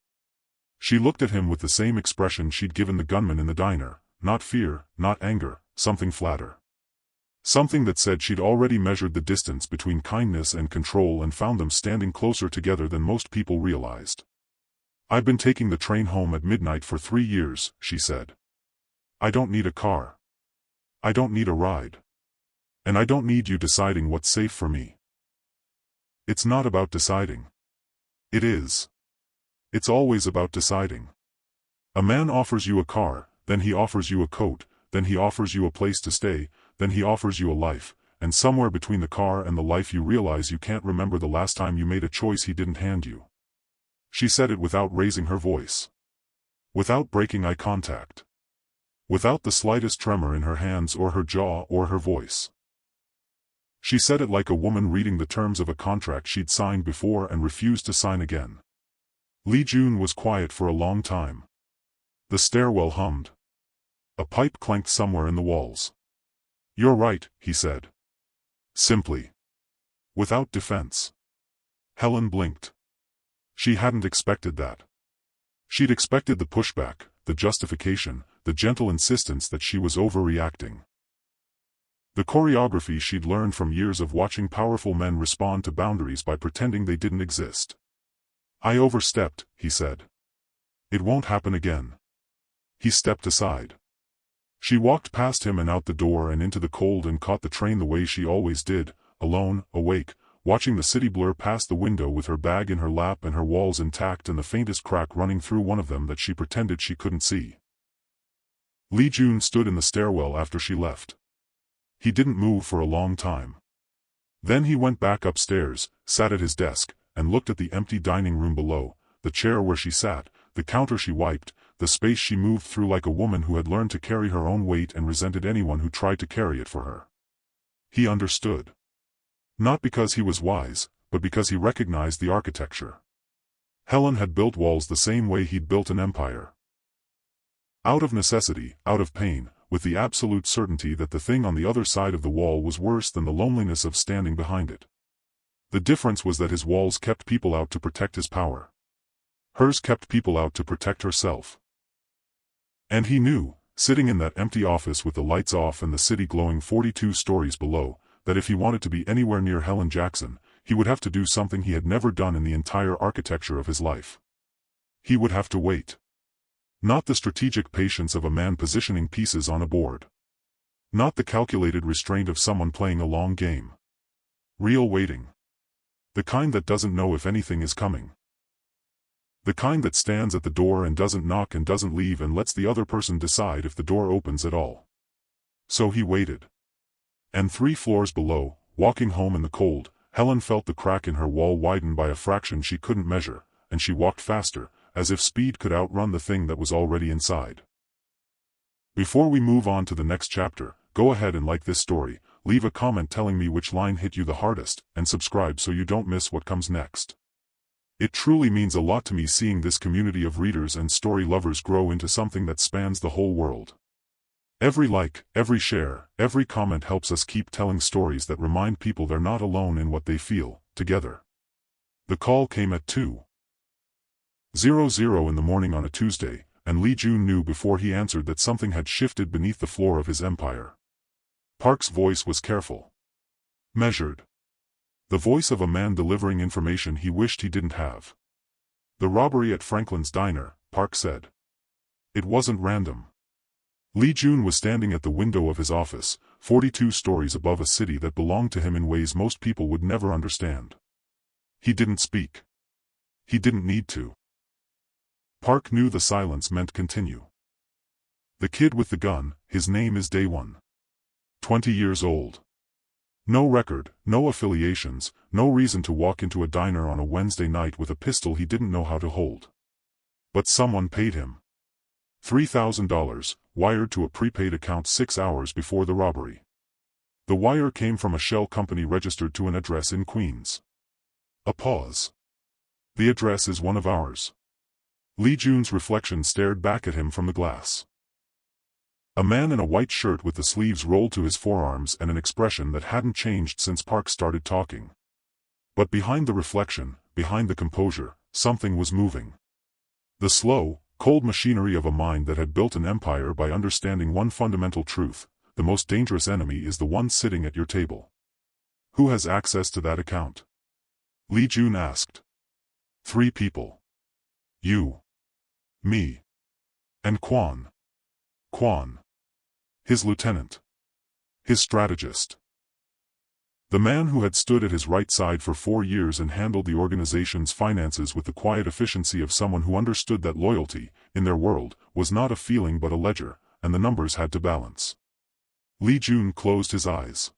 She looked at him with the same expression she'd given the gunman in the diner, not fear, not anger, something flatter. Something that said she'd already measured the distance between kindness and control and found them standing closer together than most people realized. "I've been taking the train home at midnight for 3 years," she said. "I don't need a car. I don't need a ride. And I don't need you deciding what's safe for me." It's not about deciding. It is. It's always about deciding. A man offers you a car, then he offers you a coat, then he offers you a place to stay, then he offers you a life, and somewhere between the car and the life you realize you can't remember the last time you made a choice he didn't hand you. She said it without raising her voice. Without breaking eye contact. Without the slightest tremor in her hands or her jaw or her voice. She said it like a woman reading the terms of a contract she'd signed before and refused to sign again. Lee Jun was quiet for a long time. The stairwell hummed. A pipe clanked somewhere in the walls. "You're right," he said. Simply. Without defense. Helen blinked. She hadn't expected that. She'd expected the pushback, the justification, the gentle insistence that she was overreacting. The choreography she'd learned from years of watching powerful men respond to boundaries by pretending they didn't exist. "I overstepped," he said. "It won't happen again." He stepped aside. She walked past him and out the door and into the cold and caught the train the way she always did, alone, awake, watching the city blur past the window with her bag in her lap and her walls intact and the faintest crack running through one of them that she pretended she couldn't see. Lee Jun stood in the stairwell after she left. He didn't move for a long time. Then he went back upstairs, sat at his desk, and looked at the empty dining room below, the chair where she sat, the counter she wiped, the space she moved through like a woman who had learned to carry her own weight and resented anyone who tried to carry it for her. He understood. Not because he was wise, but because he recognized the architecture. Helen had built walls the same way he'd built an empire. Out of necessity, out of pain, with the absolute certainty that the thing on the other side of the wall was worse than the loneliness of standing behind it. The difference was that his walls kept people out to protect his power. Hers kept people out to protect herself. And he knew, sitting in that empty office with the lights off and the city glowing 42 stories below, that if he wanted to be anywhere near Helen Jackson, he would have to do something he had never done in the entire architecture of his life. He would have to wait. Not the strategic patience of a man positioning pieces on a board. Not the calculated restraint of someone playing a long game. Real waiting. The kind that doesn't know if anything is coming. The kind that stands at the door and doesn't knock and doesn't leave and lets the other person decide if the door opens at all. So he waited. And 3 floors below, walking home in the cold, Helen felt the crack in her wall widen by a fraction she couldn't measure, and she walked faster, as if speed could outrun the thing that was already inside. Before we move on to the next chapter, go ahead and like this story, leave a comment telling me which line hit you the hardest, and subscribe so you don't miss what comes next. It truly means a lot to me seeing this community of readers and story lovers grow into something that spans the whole world. Every like, every share, every comment helps us keep telling stories that remind people they're not alone in what they feel, together. The call came at 2:00 in the morning on a Tuesday, and Lee Jun knew before he answered that something had shifted beneath the floor of his empire. Park's voice was careful. Measured. The voice of a man delivering information he wished he didn't have. "The robbery at Franklin's diner," Park said. "It wasn't random. Lee Jun was standing at the window of his office, 42 stories above a city that belonged to him in ways most people would never understand. He didn't speak. He didn't need to. Park knew the silence meant continue. The kid with the gun, his name is Daewon. 20 years old. No record, no affiliations, no reason to walk into a diner on a Wednesday night with a pistol he didn't know how to hold. But someone paid him $3,000, wired to a prepaid account 6 hours before the robbery. The wire came from a shell company registered to an address in Queens. A pause. The address is one of ours. Lee Jun's reflection stared back at him from the glass. A man in a white shirt with the sleeves rolled to his forearms and an expression that hadn't changed since Park started talking. But behind the reflection, behind the composure, something was moving. The slow, cold machinery of a mind that had built an empire by understanding one fundamental truth: the most dangerous enemy is the one sitting at your table. Who has access to that account? Lee Jun asked. 3 people. You. Me. And Kwon. Kwon. His lieutenant. His strategist. The man who had stood at his right side for 4 years and handled the organization's finances with the quiet efficiency of someone who understood that loyalty, in their world, was not a feeling but a ledger, and the numbers had to balance. Lee Jun closed his eyes.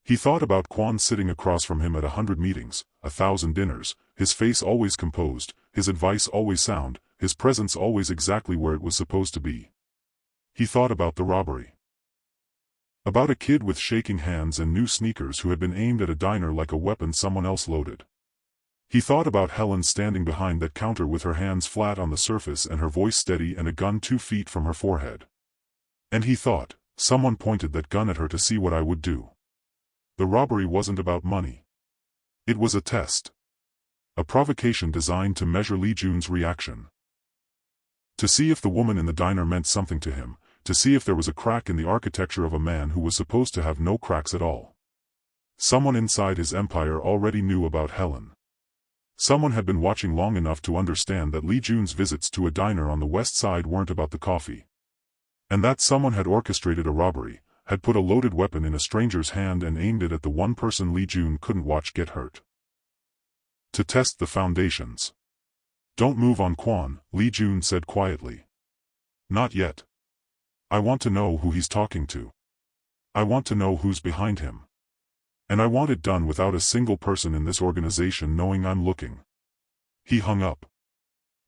He thought about Kwon sitting across from him at 100 meetings, 1,000 dinners, his face always composed, his advice always sound, his presence always exactly where it was supposed to be. He thought about the robbery. About a kid with shaking hands and new sneakers who had been aimed at a diner like a weapon someone else loaded. He thought about Helen standing behind that counter with her hands flat on the surface and her voice steady and a gun 2 feet from her forehead. And he thought, someone pointed that gun at her to see what I would do. The robbery wasn't about money. It was a test. A provocation designed to measure Lee Jun's reaction. To see if the woman in the diner meant something to him, to see if there was a crack in the architecture of a man who was supposed to have no cracks at all. Someone inside his empire already knew about Helen. Someone had been watching long enough to understand that Lee Jun's visits to a diner on the west side weren't about the coffee. And that someone had orchestrated a robbery, had put a loaded weapon in a stranger's hand and aimed it at the one person Lee Jun couldn't watch get hurt. To test the foundations. Don't move on Kwon, Lee Jun said quietly. Not yet. I want to know who he's talking to. I want to know who's behind him. And I want it done without a single person in this organization knowing I'm looking. He hung up.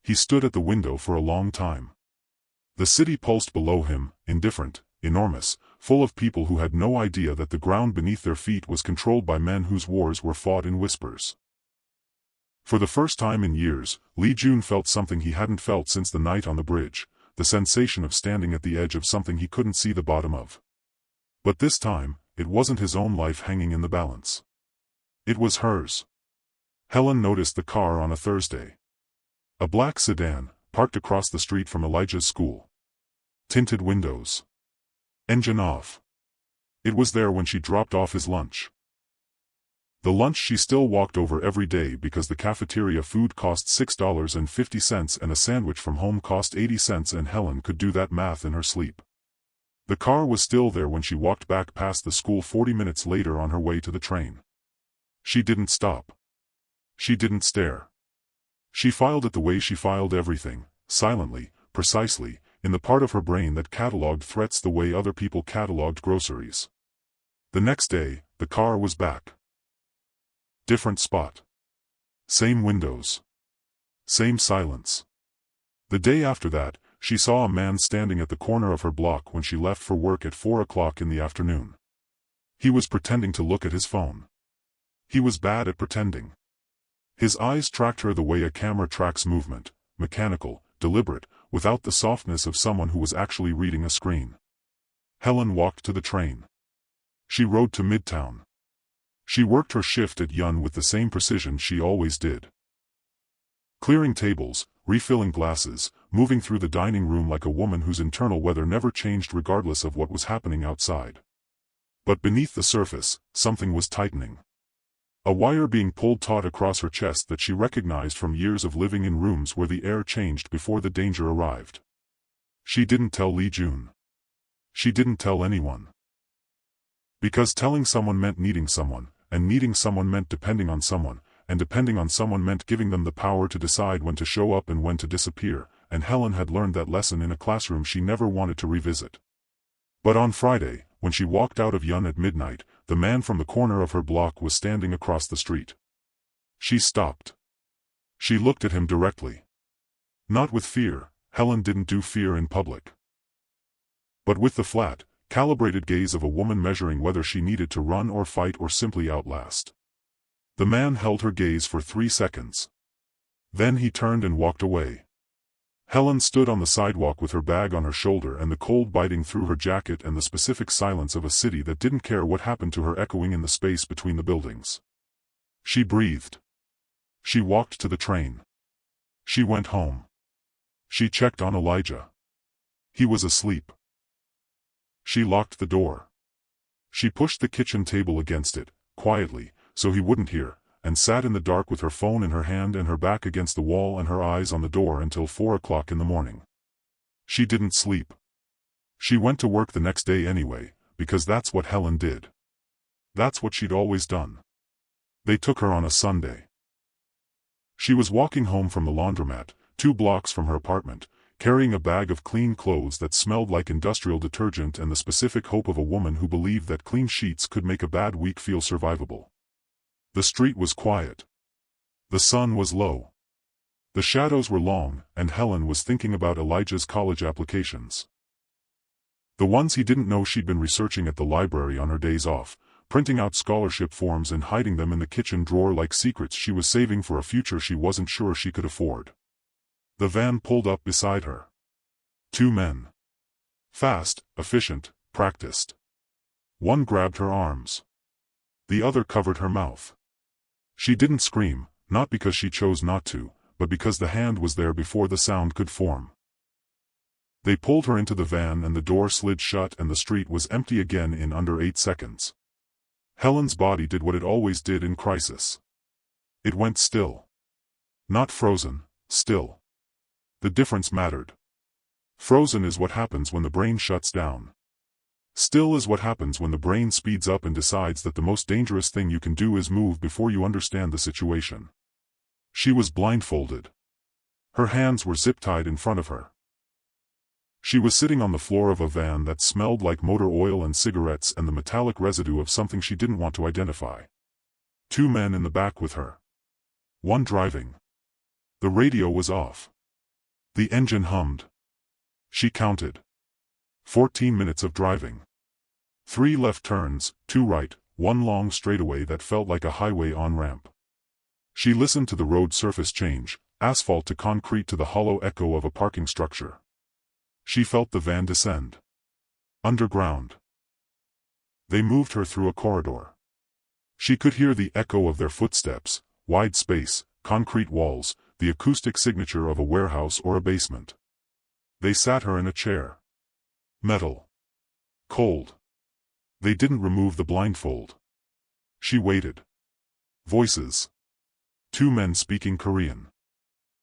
He stood at the window for a long time. The city pulsed below him, indifferent, enormous, full of people who had no idea that the ground beneath their feet was controlled by men whose wars were fought in whispers. For the first time in years, Lee Jun felt something he hadn't felt since the night on the bridge, the sensation of standing at the edge of something he couldn't see the bottom of. But this time, it wasn't his own life hanging in the balance. It was hers. Helen noticed the car on a Thursday. A black sedan, parked across the street from Elijah's school. Tinted windows. Engine off. It was there when she dropped off his lunch. The lunch she still walked over every day because the cafeteria food cost $6.50 and a sandwich from home cost 80 cents, and Helen could do that math in her sleep. The car was still there when she walked back past the school 40 minutes later on her way to the train. She didn't stop. She didn't stare. She filed it the way she filed everything, silently, precisely, in the part of her brain that catalogued threats the way other people catalogued groceries. The next day, the car was back. Different spot. Same windows. Same silence. The day after that, she saw a man standing at the corner of her block when she left for work at 4 o'clock in the afternoon. He was pretending to look at his phone. He was bad at pretending. His eyes tracked her the way a camera tracks movement, mechanical, deliberate, without the softness of someone who was actually reading a screen. Helen walked to the train. She rode to Midtown. She worked her shift at Yun with the same precision she always did. Clearing tables, refilling glasses, moving through the dining room like a woman whose internal weather never changed regardless of what was happening outside. But beneath the surface, something was tightening. A wire being pulled taut across her chest that she recognized from years of living in rooms where the air changed before the danger arrived. She didn't tell Lee Jun. She didn't tell anyone. Because telling someone meant needing someone, and needing someone meant depending on someone, and depending on someone meant giving them the power to decide when to show up and when to disappear, and Helen had learned that lesson in a classroom she never wanted to revisit. But on Friday, when she walked out of Yun at midnight, the man from the corner of her block was standing across the street. She stopped. She looked at him directly. Not with fear, Helen didn't do fear in public. But with the flat, calibrated gaze of a woman measuring whether she needed to run or fight or simply outlast. The man held her gaze for 3 seconds. Then he turned and walked away. Helen stood on the sidewalk with her bag on her shoulder and the cold biting through her jacket and the specific silence of a city that didn't care what happened to her echoing in the space between the buildings. She breathed. She walked to the train. She went home. She checked on Elijah. He was asleep. She locked the door. She pushed the kitchen table against it, quietly, so he wouldn't hear, and sat in the dark with her phone in her hand and her back against the wall and her eyes on the door until 4 o'clock in the morning. She didn't sleep. She went to work the next day anyway, because that's what Helen did. That's what she'd always done. They took her on a Sunday. She was walking home from the laundromat, 2 blocks from her apartment, carrying a bag of clean clothes that smelled like industrial detergent and the specific hope of a woman who believed that clean sheets could make a bad week feel survivable. The street was quiet. The sun was low. The shadows were long, and Helen was thinking about Elijah's college applications. The ones he didn't know she'd been researching at the library on her days off, printing out scholarship forms and hiding them in the kitchen drawer like secrets she was saving for a future she wasn't sure she could afford. The van pulled up beside her. 2 men. Fast, efficient, practiced. One grabbed her arms. The other covered her mouth. She didn't scream, not because she chose not to, but because the hand was there before the sound could form. They pulled her into the van and the door slid shut and the street was empty again in under 8 seconds. Helen's body did what it always did in crisis. It went still. Not frozen, still. The difference mattered. Frozen is what happens when the brain shuts down. Still is what happens when the brain speeds up and decides that the most dangerous thing you can do is move before you understand the situation. She was blindfolded. Her hands were zip-tied in front of her. She was sitting on the floor of a van that smelled like motor oil and cigarettes and the metallic residue of something she didn't want to identify. 2 men in the back with her. One driving. The radio was off. The engine hummed. She counted. 14 minutes of driving. 3 left turns, 2 right, 1 long straightaway that felt like a highway on-ramp. She listened to the road surface change, asphalt to concrete to the hollow echo of a parking structure. She felt the van descend. Underground. They moved her through a corridor. She could hear the echo of their footsteps, wide space, concrete walls, the acoustic signature of a warehouse or a basement. They sat her in a chair. Metal. Cold. They didn't remove the blindfold. She waited. Voices. 2 men speaking Korean.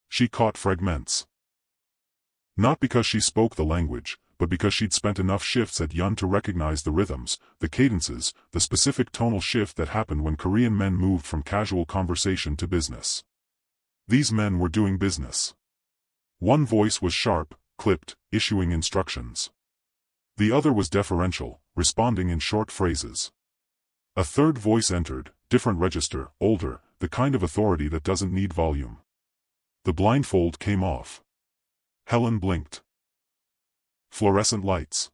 She caught fragments. Not because she spoke the language, but because she'd spent enough shifts at Yun to recognize the rhythms, the cadences, the specific tonal shift that happened when Korean men moved from casual conversation to business. These men were doing business. One voice was sharp, clipped, issuing instructions. The other was deferential, responding in short phrases. A third voice entered, different register, older, the kind of authority that doesn't need volume. The blindfold came off. Helen blinked. Fluorescent lights.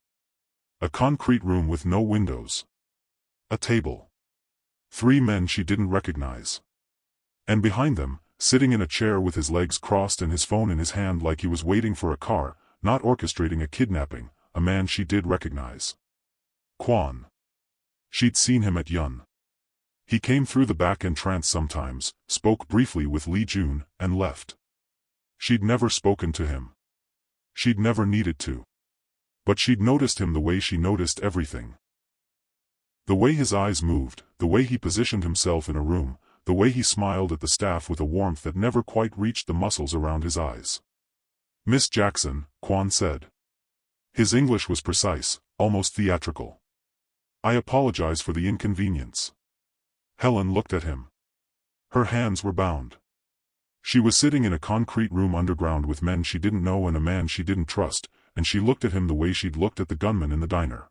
A concrete room with no windows. A table. 3 men she didn't recognize. And behind them, sitting in a chair with his legs crossed and his phone in his hand like he was waiting for a car, not orchestrating a kidnapping, a man she did recognize. Kwon. She'd seen him at Yun. He came through the back entrance sometimes, spoke briefly with Lee Jun, and left. She'd never spoken to him. She'd never needed to. But she'd noticed him the way she noticed everything. The way his eyes moved, the way he positioned himself in a room, the way he smiled at the staff with a warmth that never quite reached the muscles around his eyes. "Miss Jackson," Kwon said. His English was precise, almost theatrical. "I apologize for the inconvenience." Helen looked at him. Her hands were bound. She was sitting in a concrete room underground with men she didn't know and a man she didn't trust, and she looked at him the way she'd looked at the gunman in the diner.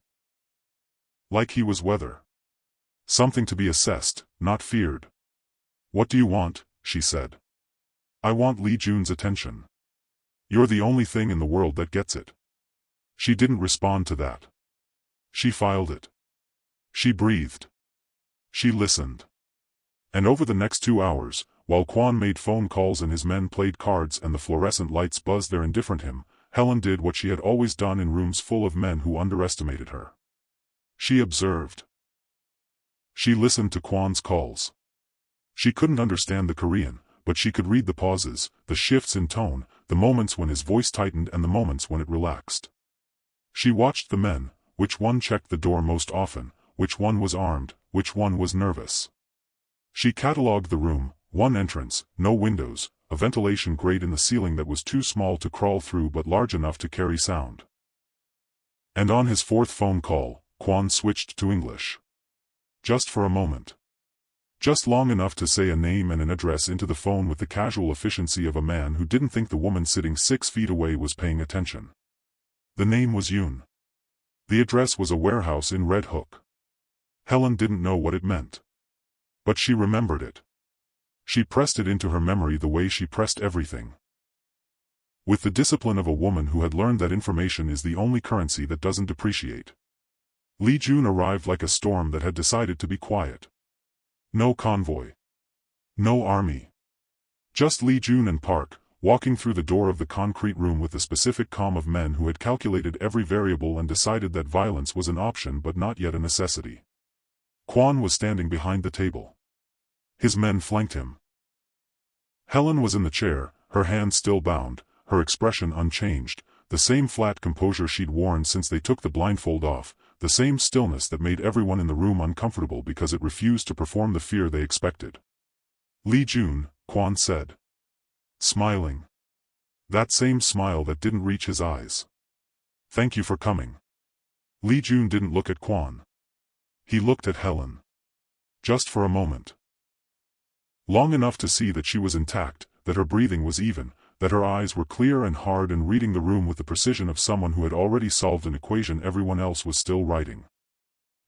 Like he was weather. Something to be assessed, not feared. "What do you want?" she said. "I want Lee Jun's attention. You're the only thing in the world that gets it." She didn't respond to that. She filed it. She breathed. She listened. And over the next 2 hours, while Kwon made phone calls and his men played cards and the fluorescent lights buzzed their indifferent him, Helen did what she had always done in rooms full of men who underestimated her. She observed. She listened to Kwon's calls. She couldn't understand the Korean, but she could read the pauses, the shifts in tone, the moments when his voice tightened and the moments when it relaxed. She watched the men, which one checked the door most often, which one was armed, which one was nervous. She catalogued the room: one entrance, no windows, a ventilation grate in the ceiling that was too small to crawl through but large enough to carry sound. And on his 4th phone call, Kwon switched to English. Just for a moment. Just long enough to say a name and an address into the phone with the casual efficiency of a man who didn't think the woman sitting 6 feet away was paying attention. The name was Yoon. The address was a warehouse in Red Hook. Helen didn't know what it meant. But she remembered it. She pressed it into her memory the way she pressed everything. With the discipline of a woman who had learned that information is the only currency that doesn't depreciate. Lee Jun arrived like a storm that had decided to be quiet. No convoy. No army. Just Lee Jun and Park, walking through the door of the concrete room with the specific calm of men who had calculated every variable and decided that violence was an option but not yet a necessity. Kwon was standing behind the table. His men flanked him. Helen was in the chair, her hands still bound, her expression unchanged, the same flat composure she'd worn since they took the blindfold off, the same stillness that made everyone in the room uncomfortable because it refused to perform the fear they expected. "Lee Jun," Kwon said. Smiling. That same smile that didn't reach his eyes. "Thank you for coming." Lee Jun didn't look at Kwon. He looked at Helen. Just for a moment. Long enough to see that she was intact, that her breathing was even, that her eyes were clear and hard and reading the room with the precision of someone who had already solved an equation everyone else was still writing.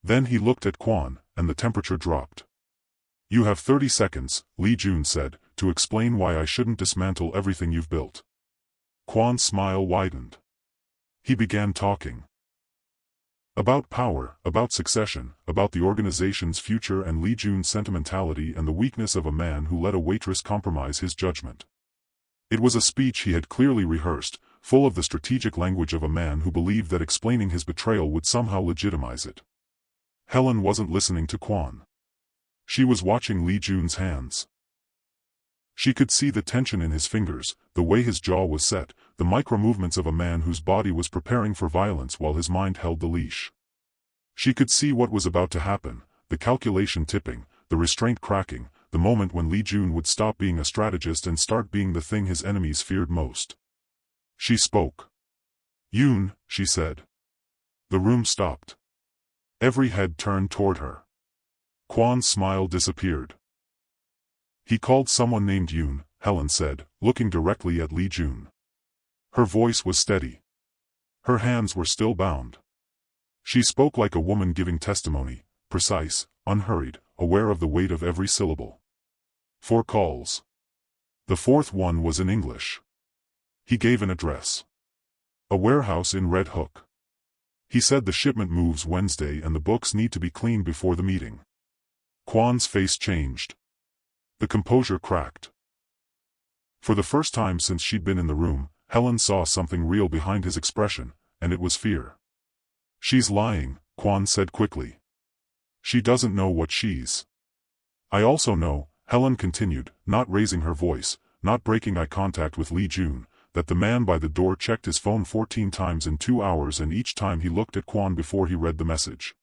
Then he looked at Kwon, and the temperature dropped. "You have 30 seconds, Lee Jun said, to explain why I shouldn't dismantle everything you've built." Kwon's smile widened. He began talking. About power, about succession, about the organization's future and Lee Jun's sentimentality and the weakness of a man who let a waitress compromise his judgment. It was a speech he had clearly rehearsed, full of the strategic language of a man who believed that explaining his betrayal would somehow legitimize it. Helen wasn't listening to Kwon. She was watching Lee Jun's hands. She could see the tension in his fingers, the way his jaw was set, the micro-movements of a man whose body was preparing for violence while his mind held the leash. She could see what was about to happen, the calculation tipping, the restraint cracking, the moment when Lee Jun would stop being a strategist and start being the thing his enemies feared most. She spoke. "Yoon," she said. The room stopped. Every head turned toward her. Kwon's smile disappeared. "He called someone named Yoon," Helen said, looking directly at Lee Jun. Her voice was steady. Her hands were still bound. She spoke like a woman giving testimony, precise, unhurried, aware of the weight of every syllable. 4 calls. The 4th one was in English. He gave an address. A warehouse in Red Hook. He said the shipment moves Wednesday and the books need to be cleaned before the meeting. Kwon's face changed. The composure cracked. For the first time since she'd been in the room, Helen saw something real behind his expression, and it was fear. "She's lying," Kwon said quickly. "She doesn't know what she's." "I also know," Helen continued, not raising her voice, not breaking eye contact with Lee Jun, that the man by the door checked his phone 14 times in 2 hours and each time he looked at Kwon before he read the message.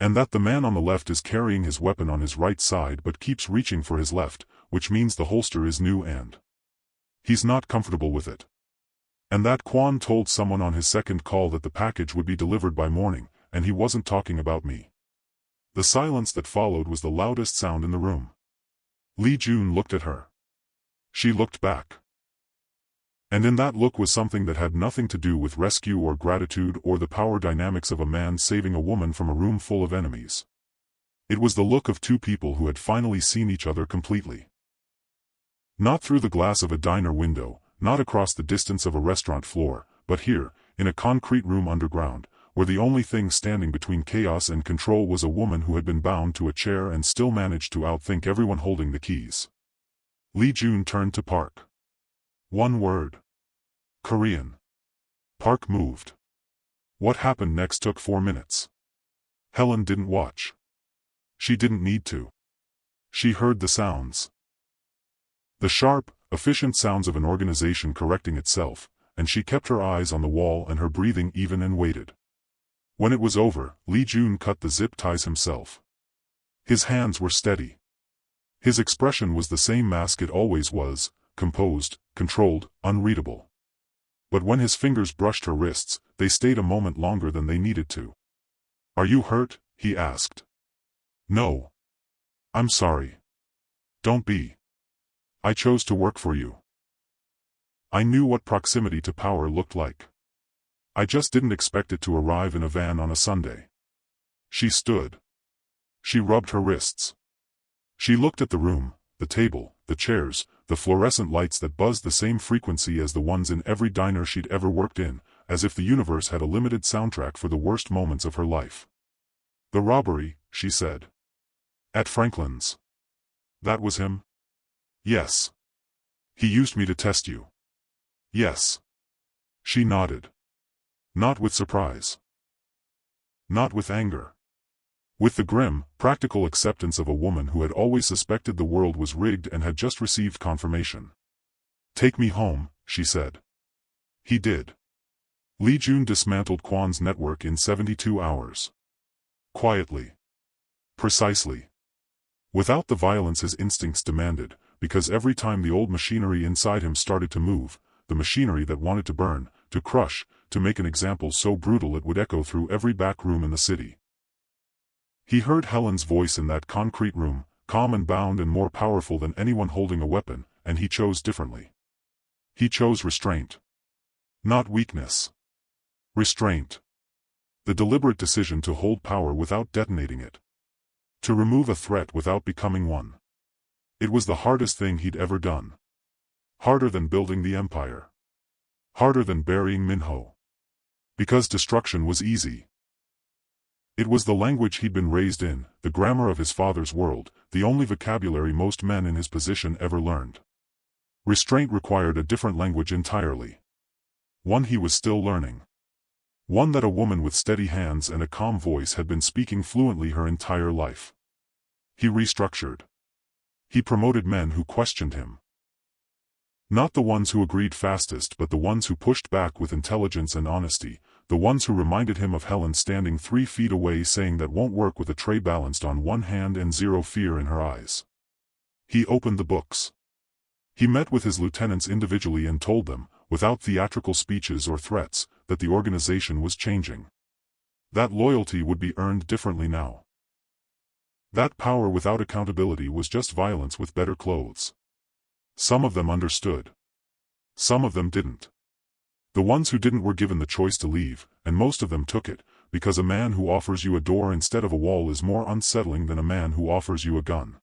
And that the man on the left is carrying his weapon on his right side but keeps reaching for his left, which means the holster is new and he's not comfortable with it. And that Kwon told someone on his second call that the package would be delivered by morning, and he wasn't talking about me. The silence that followed was the loudest sound in the room. Lee Jun looked at her. She looked back. And in that look was something that had nothing to do with rescue or gratitude or the power dynamics of a man saving a woman from a room full of enemies. It was the look of two people who had finally seen each other completely. Not through the glass of a diner window, not across the distance of a restaurant floor, but here, in a concrete room underground, where the only thing standing between chaos and control was a woman who had been bound to a chair and still managed to outthink everyone holding the keys. Lee Jun turned to Park. One word. Korean. Park moved. What happened next took 4 minutes. Helen didn't watch. She didn't need to. She heard the sounds. The sharp, efficient sounds of an organization correcting itself, and she kept her eyes on the wall and her breathing even and waited. When it was over, Lee Jun cut the zip ties himself. His hands were steady. His expression was the same mask it always was, composed, controlled, unreadable. But when his fingers brushed her wrists, they stayed a moment longer than they needed to. "Are you hurt?" he asked. "No. I'm sorry." "Don't be. I chose to work for you. I knew what proximity to power looked like. I just didn't expect it to arrive in a van on a Sunday." She stood. She rubbed her wrists. She looked at the room, the table, the chairs, the fluorescent lights that buzzed the same frequency as the ones in every diner she'd ever worked in, as if the universe had a limited soundtrack for the worst moments of her life. "The robbery," she said. "At Franklin's. That was him?" "Yes. He used me to test you." "Yes." She nodded. Not with surprise. Not with anger. With the grim, practical acceptance of a woman who had always suspected the world was rigged and had just received confirmation. "Take me home," she said. He did. Lee Jun dismantled Kwon's network in 72 hours. Quietly. Precisely. Without the violence his instincts demanded, because every time the old machinery inside him started to move, the machinery that wanted to burn, to crush, to make an example so brutal it would echo through every back room in the city. He heard Helen's voice in that concrete room, calm and bound and more powerful than anyone holding a weapon, and he chose differently. He chose restraint. Not weakness. Restraint. The deliberate decision to hold power without detonating it. To remove a threat without becoming one. It was the hardest thing he'd ever done. Harder than building the empire. Harder than burying Minho. Because destruction was easy. It was the language he'd been raised in, the grammar of his father's world, the only vocabulary most men in his position ever learned. Restraint required a different language entirely. One he was still learning. One that a woman with steady hands and a calm voice had been speaking fluently her entire life. He restructured. He promoted men who questioned him. Not the ones who agreed fastest but the ones who pushed back with intelligence and honesty, the ones who reminded him of Helen standing 3 feet away saying that won't work with a tray balanced on one hand and zero fear in her eyes. He opened the books. He met with his lieutenants individually and told them, without theatrical speeches or threats, that the organization was changing. That loyalty would be earned differently now. That power without accountability was just violence with better clothes. Some of them understood. Some of them didn't. The ones who didn't were given the choice to leave, and most of them took it, because a man who offers you a door instead of a wall is more unsettling than a man who offers you a gun.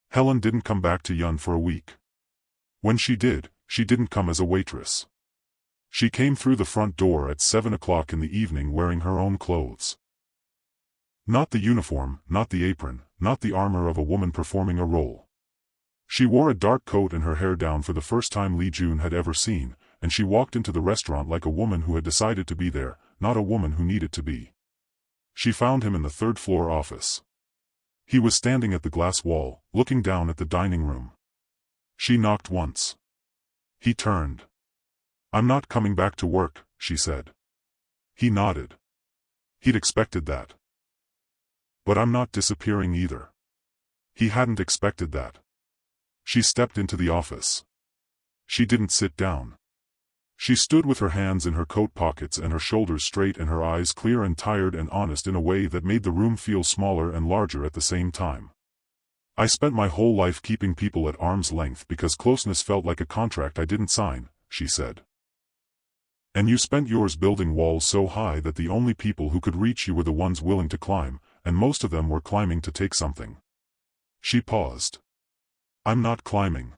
Helen didn't come back to Yun for a week. When she did, she didn't come as a waitress. She came through the front door at 7 o'clock in the evening wearing her own clothes. Not the uniform, not the apron, not the armor of a woman performing a role. She wore a dark coat and her hair down for the first time Lee Jun had ever seen, and she walked into the restaurant like a woman who had decided to be there, not a woman who needed to be. She found him in the third-floor office. He was standing at the glass wall, looking down at the dining room. She knocked once. He turned. "I'm not coming back to work," she said. He nodded. He'd expected that. "But I'm not disappearing either." He hadn't expected that. She stepped into the office. She didn't sit down. She stood with her hands in her coat pockets and her shoulders straight and her eyes clear and tired and honest in a way that made the room feel smaller and larger at the same time. I spent my whole life keeping people at arm's length because closeness felt like a contract I didn't sign, she said. And you spent yours building walls so high that the only people who could reach you were the ones willing to climb, and most of them were climbing to take something. She paused. I'm not climbing.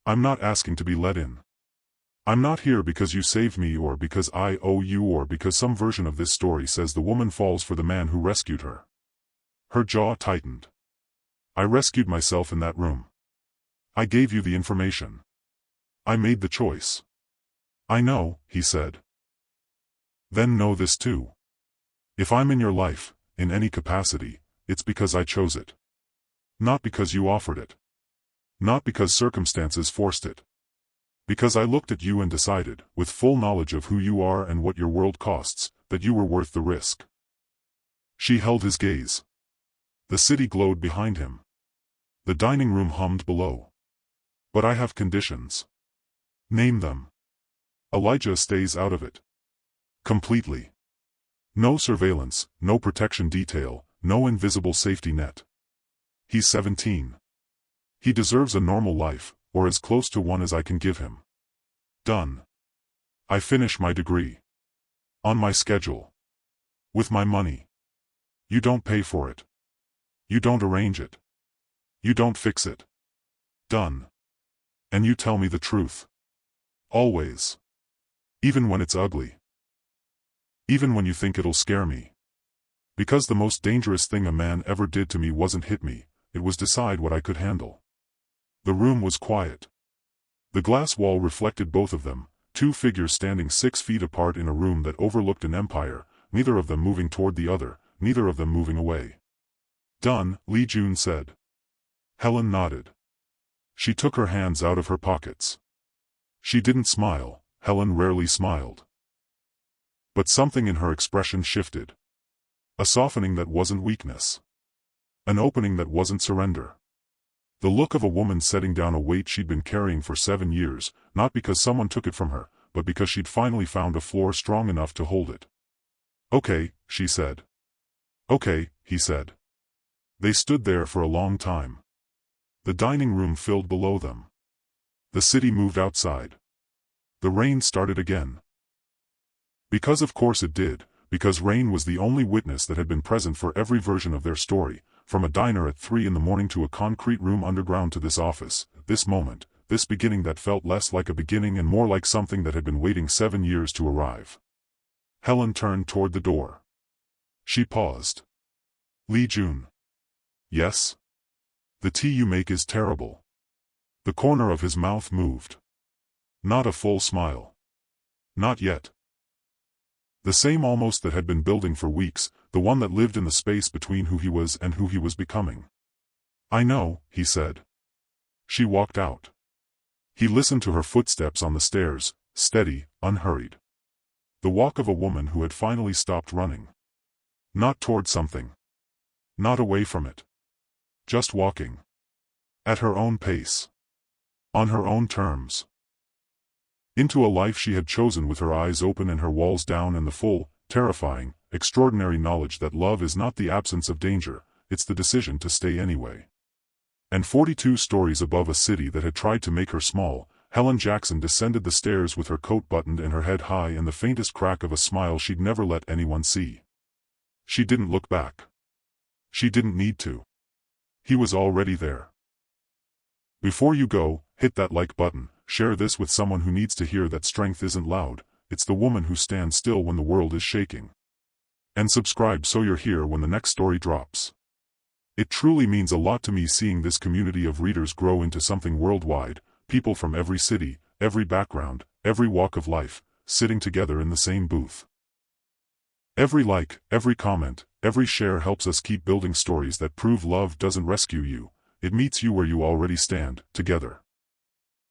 I'm not asking to be let in. I'm not here because you saved me or because I owe you or because some version of this story says the woman falls for the man who rescued her. Her jaw tightened. I rescued myself in that room. I gave you the information. I made the choice. I know, he said. Then know this too. If I'm in your life, in any capacity, it's because I chose it. Not because you offered it. Not because circumstances forced it. Because I looked at you and decided, with full knowledge of who you are and what your world costs, that you were worth the risk. She held his gaze. The city glowed behind him. The dining room hummed below. But I have conditions. Name them. Elijah stays out of it. Completely. No surveillance, no protection detail, no invisible safety net. He's 17. He deserves a normal life, or as close to one as I can give him. Done. I finish my degree. On my schedule. With my money. You don't pay for it. You don't arrange it. You don't fix it. Done. And you tell me the truth. Always. Even when it's ugly. Even when you think it'll scare me. Because the most dangerous thing a man ever did to me wasn't hit me, it was decide what I could handle. The room was quiet. The glass wall reflected both of them, two figures standing 6 feet apart in a room that overlooked an empire, neither of them moving toward the other, neither of them moving away. Done, Lee Jun said. Helen nodded. She took her hands out of her pockets. She didn't smile, Helen rarely smiled. But something in her expression shifted. A softening that wasn't weakness. An opening that wasn't surrender. The look of a woman setting down a weight she'd been carrying for 7 years, not because someone took it from her, but because she'd finally found a floor strong enough to hold it. Okay, she said. Okay, he said. They stood there for a long time. The dining room filled below them. The city moved outside. The rain started again. Because of course it did, because rain was the only witness that had been present for every version of their story, from a diner at 3 in the morning to a concrete room underground to this office, this moment, this beginning that felt less like a beginning and more like something that had been waiting 7 years to arrive. Helen turned toward the door. She paused. Lee Jun. Yes? The tea you make is terrible. The corner of his mouth moved. Not a full smile. Not yet. The same almost that had been building for weeks, the one that lived in the space between who he was and who he was becoming. I know, he said. She walked out. He listened to her footsteps on the stairs, steady, unhurried. The walk of a woman who had finally stopped running. Not toward something. Not away from it. Just walking. At her own pace. On her own terms. Into a life she had chosen with her eyes open and her walls down and the full, terrifying, extraordinary knowledge that love is not the absence of danger, it's the decision to stay anyway. And 42 stories above a city that had tried to make her small, Helen Jackson descended the stairs with her coat buttoned and her head high and the faintest crack of a smile she'd never let anyone see. She didn't look back. She didn't need to. He was already there. Before you go, hit that like button, share this with someone who needs to hear that strength isn't loud, it's the woman who stands still when the world is shaking. And subscribe so you're here when the next story drops. It truly means a lot to me seeing this community of readers grow into something worldwide, people from every city, every background, every walk of life, sitting together in the same booth. Every like, every comment, every share helps us keep building stories that prove love doesn't rescue you, it meets you where you already stand, together.